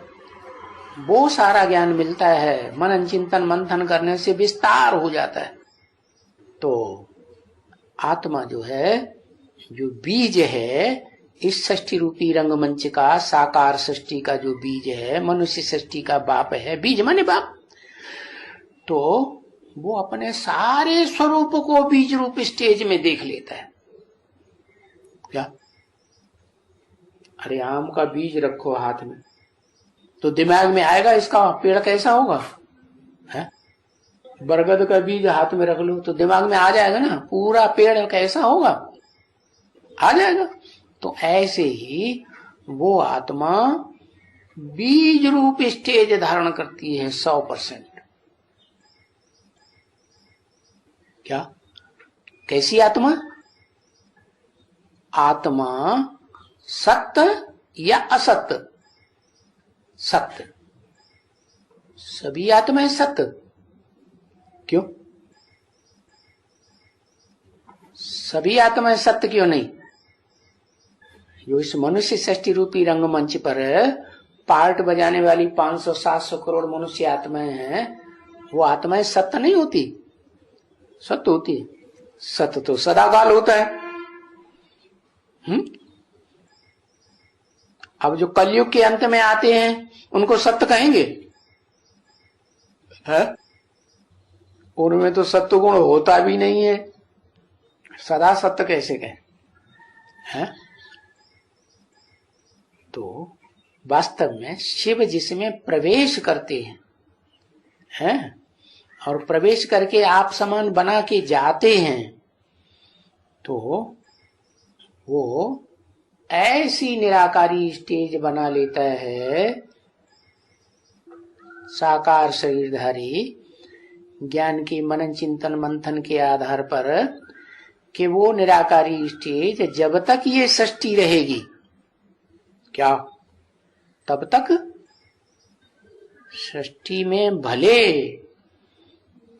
वो सारा ज्ञान मिलता है। मनन चिंतन मंथन करने से विस्तार हो जाता है। तो आत्मा जो है, जो बीज है इस सृष्टि रूपी रंगमंच का, साकार सृष्टि का जो बीज है, मनुष्य सृष्टि का बाप है। बीज माने बाप। तो वो अपने सारे स्वरूप को बीज रूप स्टेज में देख लेता है। क्या? अरे आम का बीज रखो हाथ में तो दिमाग में आएगा इसका पेड़ कैसा होगा? है? बरगद का बीज हाथ में रख लो तो दिमाग में आ जाएगा ना, पूरा पेड़ कैसा होगा? आ जाएगा। तो ऐसे ही वो आत्मा बीज रूप स्टेज धारण करती है 100%। क्या? कैसी आत्मा? आत्मा सत्य या असत्य? सत्य। सभी आत्माएं सत्य। क्यों? सभी आत्माएं सत्य क्यों नहीं? जो इस मनुष्य सृष्टि रूपी रंगमंच पर पार्ट बजाने वाली 500-700 करोड़ मनुष्य आत्माएं हैं, वो आत्माएं सत्य नहीं होती? सत्य होती है। सत्य तो सदाकाल होता है। अब जो कलयुग के अंत में आते हैं उनको सत्य कहेंगे? है? उनमें तो सत्य गुण होता भी नहीं है, सदा सत्य कैसे कहें? है? तो वास्तव में शिव जिसमें प्रवेश करते हैं और प्रवेश करके आप समान बना के जाते हैं, तो वो ऐसी निराकारी स्टेज बना लेता है साकार शरीरधारी ज्ञान की मनन चिंतन मंथन के आधार पर कि वो निराकारी स्टेज जब तक ये सृष्टि रहेगी, क्या तब तक सृष्टि में भले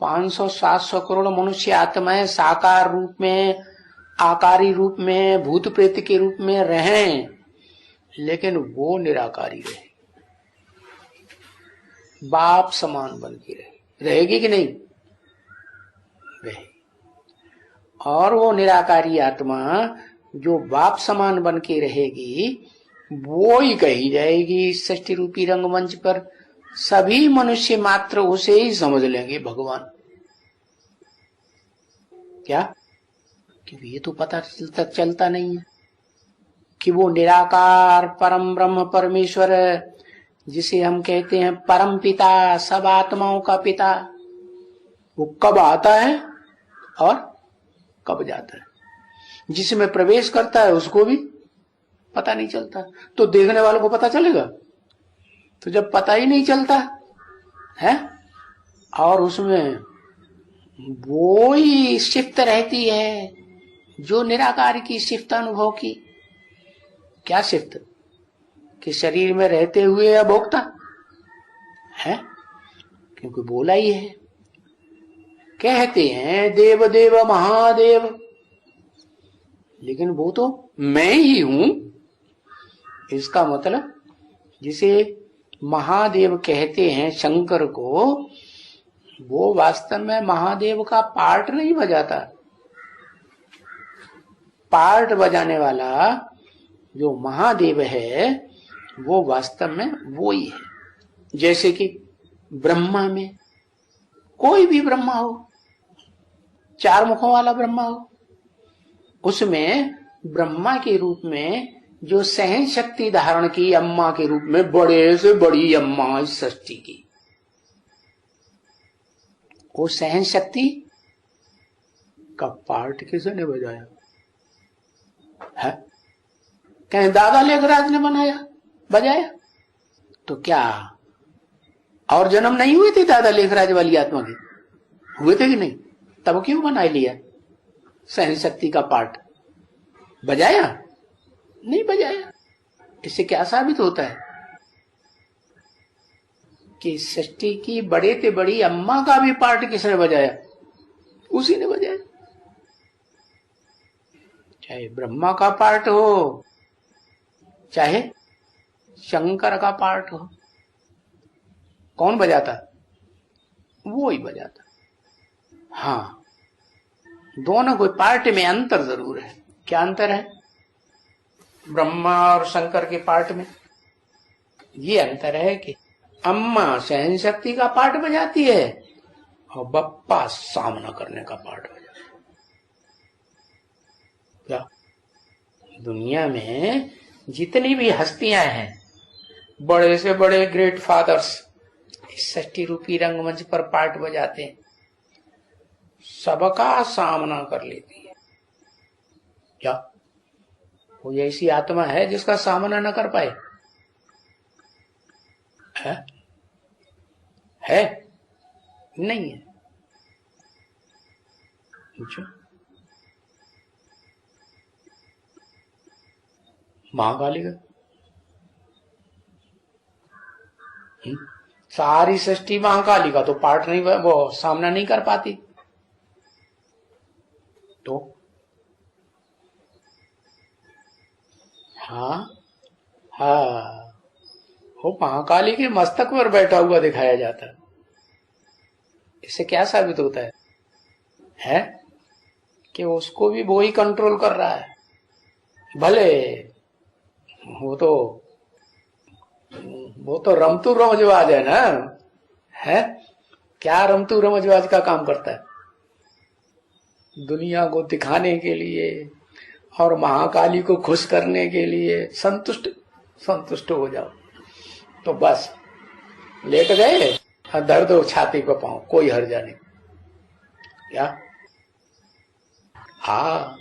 500-700 करोड़ मनुष्य आत्माएं साकार रूप में, आकारी रूप में, भूत प्रेत के रूप में रहें, लेकिन वो निराकारी रहे, बाप समान बन के रहेगी कि नहीं? रहे। और वो निराकारी आत्मा जो बाप समान बन के रहेगी, वो ही कही जाएगी सृष्टि रूपी रंगमंच पर। सभी मनुष्य मात्र उसे ही समझ लेंगे भगवान। क्या? क्योंकि ये तो पता चलता नहीं है कि वो निराकार परम ब्रह्म परमेश्वर, जिसे हम कहते हैं परम पिता, सब आत्माओं का पिता, वो कब आता है और कब जाता है, जिसमें प्रवेश करता है उसको भी पता नहीं चलता। तो देखने वालों को पता चलेगा? तो जब पता ही नहीं चलता है और उसमें वो ही शिफ्त रहती है जो निराकार की शिफ्त अनुभव की। क्या शिफ्त? कि शरीर में रहते हुए अभोक्ता है, क्योंकि बोला ही है, कहते हैं देव देव महादेव, लेकिन वो तो मैं ही हूं। इसका मतलब जिसे महादेव कहते हैं शंकर को, वो वास्तव में महादेव का पार्ट नहीं बजाता। पार्ट बजाने वाला जो महादेव है वो वास्तव में वो ही है। जैसे कि ब्रह्मा में कोई भी ब्रह्मा हो, 4 मुखों वाला ब्रह्मा हो, उसमें ब्रह्मा के रूप में जो सहन शक्ति धारण की अम्मा के रूप में, बड़े से बड़ी अम्मा इस सृष्टि की, वो सहन शक्ति का पार्ट किसने बजाया है? कहीं दादा लेखराज ने बजाया? तो क्या और जन्म नहीं हुए थे दादा लेखराज वाली आत्मा के? हुए थे कि नहीं? तब क्यों बना लिया सहन शक्ति का पार्ट? बजाया नहीं? बजाया। इससे क्या साबित होता है कि सृष्टि की बड़े से बड़ी अम्मा का भी पार्ट किसने बजाया? उसी ने बजाया। चाहे ब्रह्मा का पार्ट हो, चाहे शंकर का पार्ट हो, कौन बजाता? वो ही बजाता। हाँ, दोनों कोई पार्ट में अंतर जरूर है। क्या अंतर है ब्रह्मा और शंकर के पार्ट में? ये अंतर है कि अम्मा सहन शक्ति का पार्ट बजाती है और बप्पा सामना करने का पार्ट बजाता है। क्या दुनिया में जितनी भी हस्तियां हैं, बड़े से बड़े ग्रेट फादर्स, इस सृष्टि रूपी रंगमंच पर पार्ट बजाते हैं, सबका सामना कर लेती है। क्या कोई ऐसी आत्मा है जिसका सामना न कर पाए? है? नहीं है। पूछो। महाकाली का सारी सृष्टि महाकाली का तो पार्ट नहीं, वो सामना नहीं कर पाती। तो हाँ हाँ, वो महाकाली के मस्तक पर बैठा हुआ दिखाया जाता है। इससे क्या साबित होता है कि उसको भी वो ही कंट्रोल कर रहा है। भले वो तो वो तो रमतू रमजवाज है ना, है क्या रमतू रमजवाज का काम करता है? दुनिया को दिखाने के लिए और महाकाली को खुश करने के लिए संतुष्ट संतुष्ट हो जाओ तो बस लेट गए और दर्द हो छाती को पाओ, कोई हर्जा नहीं। क्या? हाँ,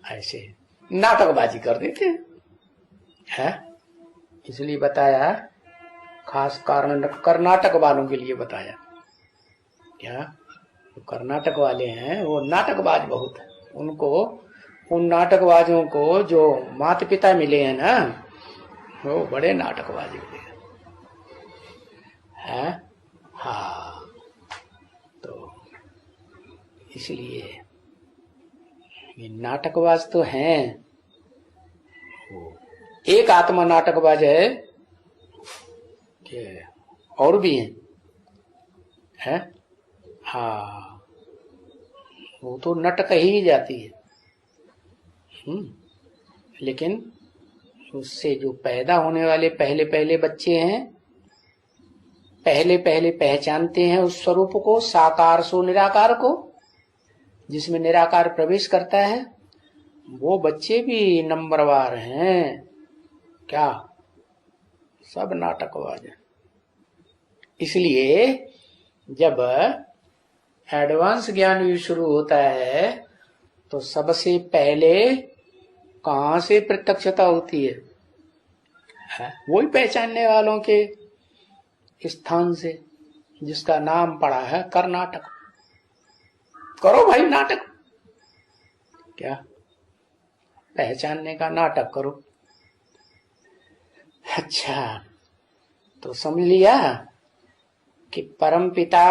ऐसे नाटकबाजी कर देते हैं। इसलिए बताया, खास कारण कर्नाटक वालों के लिए बताया। क्या? तो कर्नाटक वाले हैं वो नाटकबाज बहुत है। उनको, उन नाटकबाजों को जो माता पिता मिले हैं ना, वो बड़े नाटकबाज मिले हैं। हाँ, तो इसलिए ये नाटकबाज तो हैं। एक आत्मा नाटकबाज है कि और भी हैं? हाँ, वो तो नटक ही जाती है। लेकिन उससे जो पैदा होने वाले पहले पहले बच्चे हैं, पहले पहले पहचानते हैं उस स्वरूप को, साकार सो निराकार को, जिसमें निराकार प्रवेश करता है। वो बच्चे भी नंबरवार हैं। क्या? सब नाटकबाज हैं। इसलिए जब एडवांस ज्ञान भी शुरू होता है तो सबसे पहले कहां से प्रत्यक्षता होती है? वही पहचानने वालों के स्थान से, जिसका नाम पड़ा है कर्नाटक। करो भाई नाटक। क्या? पहचानने का नाटक करो। अच्छा, तो समझ लिया कि परमपिता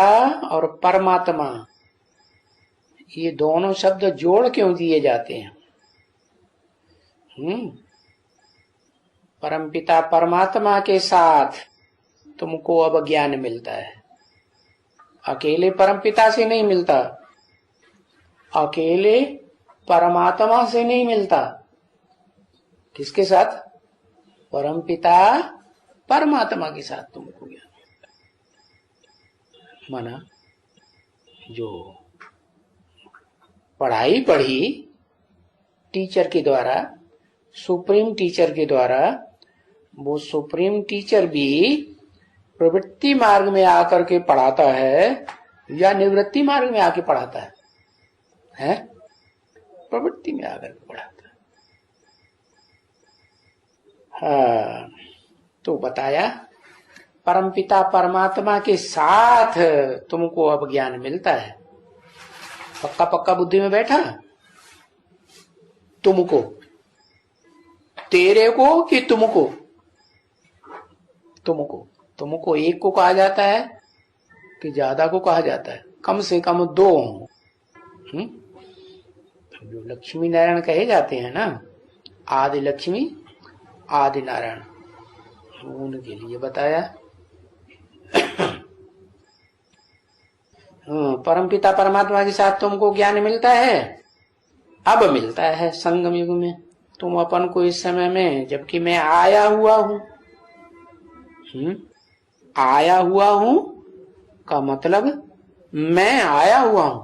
और परमात्मा, ये दोनों शब्द जोड़ क्यों दिए जाते हैं? परमपिता परमात्मा के साथ तुमको अब ज्ञान मिलता है, अकेले परमपिता से नहीं मिलता, अकेले परमात्मा से नहीं मिलता। किसके साथ? परमपिता परमात्मा के साथ तुमको ज्ञान मिलता है। माना जो पढ़ाई पढ़ी टीचर के द्वारा, सुप्रीम टीचर के द्वारा, वो सुप्रीम टीचर भी प्रवृत्ति मार्ग में आकर के पढ़ाता है या निवृत्ति मार्ग में आके पढ़ाता है? प्रवृत्ति में आकर के पढ़ाता है। हाँ, तो बताया परमपिता परमात्मा के साथ तुमको अब ज्ञान मिलता है। पक्का पक्का बुद्धि में बैठा? तुमको, तेरे को कि तुमको? तुमको। तुमको एक को कहा जाता है कि ज्यादा को कहा जाता है? कम से कम दो हों। जो लक्ष्मी नारायण कहे जाते हैं ना, आदि लक्ष्मी आदि नारायण, उनके लिए बताया। परमपिता परमात्मा के साथ तुमको ज्ञान मिलता है। अब मिलता है संगम युग में तुम अपन को, इस समय में, जबकि मैं आया हुआ हूं। आया हुआ हूं का मतलब मैं आया हुआ हूं।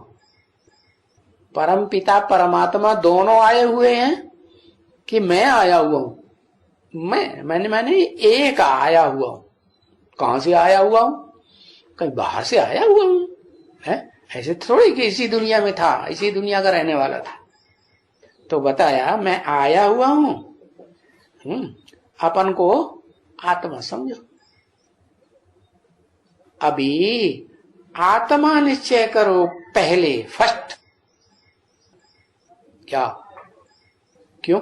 परमपिता परमात्मा दोनों आए हुए हैं कि मैं आया हुआ हूं? मैंने एक आया हुआ हूं। कहां से आया हुआ हूं? कहीं बाहर से आया हुआ हूं? है ऐसे थोड़ी कि इसी दुनिया में था, इसी दुनिया का रहने वाला था। तो बताया मैं आया हुआ हूं। अपन को आत्मा समझो। अभी आत्मा निश्चय करो पहले, फर्स्ट। क्या? क्यों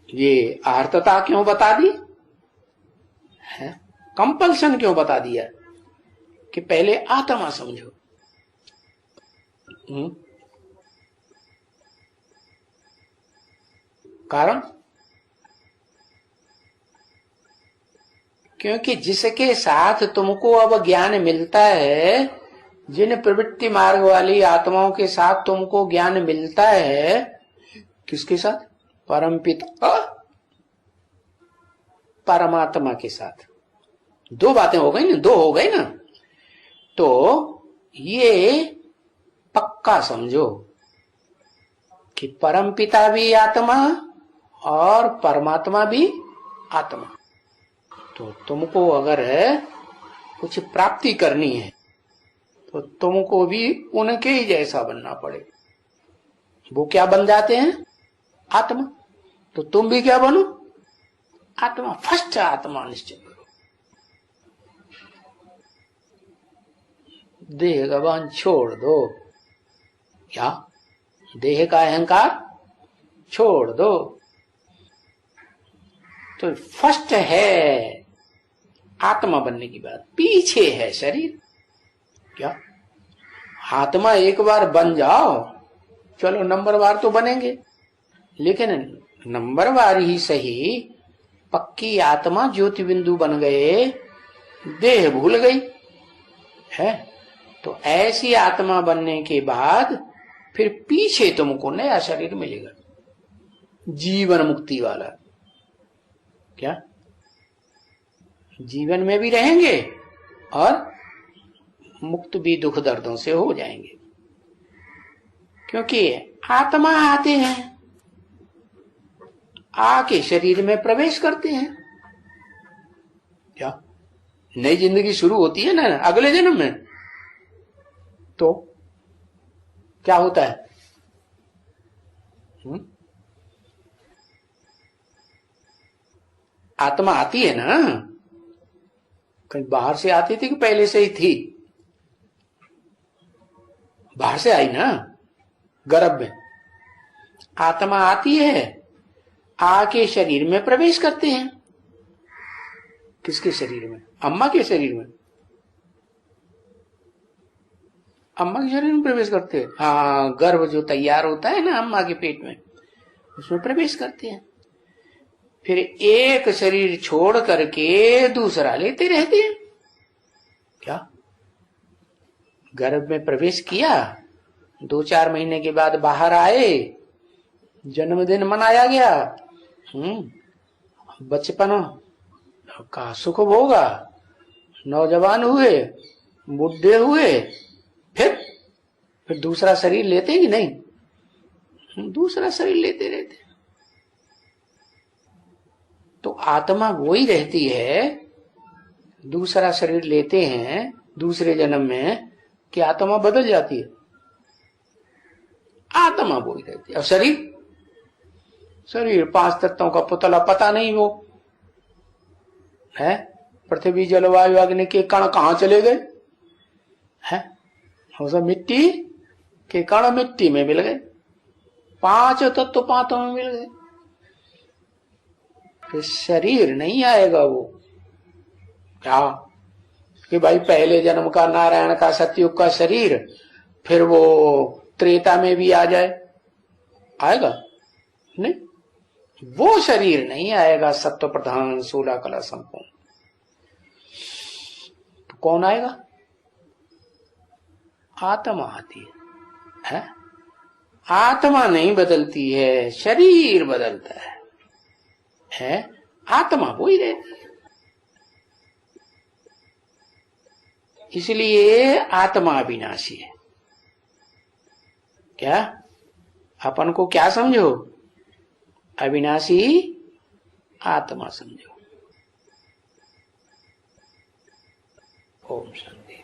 ये आर्तता क्यों बता दी है? कंपल्सन क्यों बता दिया कि पहले आत्मा समझो? कारण? क्योंकि जिसके साथ तुमको अब ज्ञान मिलता है, जिन प्रवृत्ति मार्ग वाली आत्माओं के साथ तुमको ज्ञान मिलता है, किसके साथ? परमपिता परमात्मा के साथ। दो बातें हो गई ना, दो हो गई ना। तो ये पक्का समझो कि परम पिता भी आत्मा और परमात्मा भी आत्मा। तो तुमको अगर कुछ प्राप्ति करनी है तो तुमको भी उनके ही जैसा बनना पड़ेगा। वो क्या बन जाते हैं? आत्मा। तो तुम भी क्या बनो? आत्मा। फर्स्ट आत्मा निश्चय करो। देह का बंधन छोड़ दो। क्या? देह का अहंकार छोड़ दो। तो फर्स्ट है आत्मा बनने की बात, पीछे है शरीर। क्या? आत्मा एक बार बन जाओ, चलो नंबरवार तो बनेंगे, लेकिन नंबरवार ही सही, पक्की आत्मा ज्योति बिंदु बन गए, देह भूल गई है। तो ऐसी आत्मा बनने के बाद फिर पीछे तुमको नया शरीर मिलेगा, जीवन मुक्ति वाला। क्या? जीवन में भी रहेंगे और मुक्त भी दुख दर्दों से हो जाएंगे, क्योंकि आत्मा आते हैं, आके शरीर में प्रवेश करते हैं। क्या? नई जिंदगी शुरू होती है ना अगले जन्म में। तो क्या होता है? आत्मा आती है ना, कहीं बाहर से आती थी कि पहले से ही थी? बाहर से आई ना, गर्भ में। आत्मा आती है, आके शरीर में प्रवेश करते हैं। किसके शरीर में? अम्मा के शरीर में। अम्मा के शरीर में प्रवेश करते हैं। हाँ, गर्भ जो तैयार होता है ना अम्मा के पेट में, उसमें प्रवेश करते हैं। फिर एक शरीर छोड़ करके दूसरा लेते रहते हैं। क्या? गर्भ में प्रवेश किया, 2-4 महीने के बाद बाहर आए, जन्मदिन मनाया गया, बचपन का सुख भोगा, नौजवान हुए, बुढ़े हुए, फिर दूसरा शरीर लेते कि नहीं? दूसरा शरीर लेते रहते। तो आत्मा वही रहती है, दूसरा शरीर लेते हैं दूसरे जन्म में कि आत्मा बदल जाती है? आत्मा वही रहती है। और शरीर 5 तत्वों का पुतला, पता नहीं वो है। पृथ्वी जलवायु अग्नि के कण कहां चले गए हैं? सब मिट्टी के कण मिट्टी में मिल गए, 5 तत्व 5 में मिल गए। तो शरीर नहीं आएगा वो। क्या कि भाई पहले जन्म का नारायण का सतयुग का शरीर फिर वो त्रेता में भी आ जाए? आएगा नहीं, वो शरीर नहीं आएगा सत्व प्रधान 16 कला संपूर्ण। तो कौन आएगा? आत्मा आती है? आत्मा नहीं बदलती है, शरीर बदलता है? आत्मा वही रहती है। इसलिए आत्मा अविनाशी है। क्या? अपन को क्या समझो? अविनाशी आत्मा समझो। ओम शांति।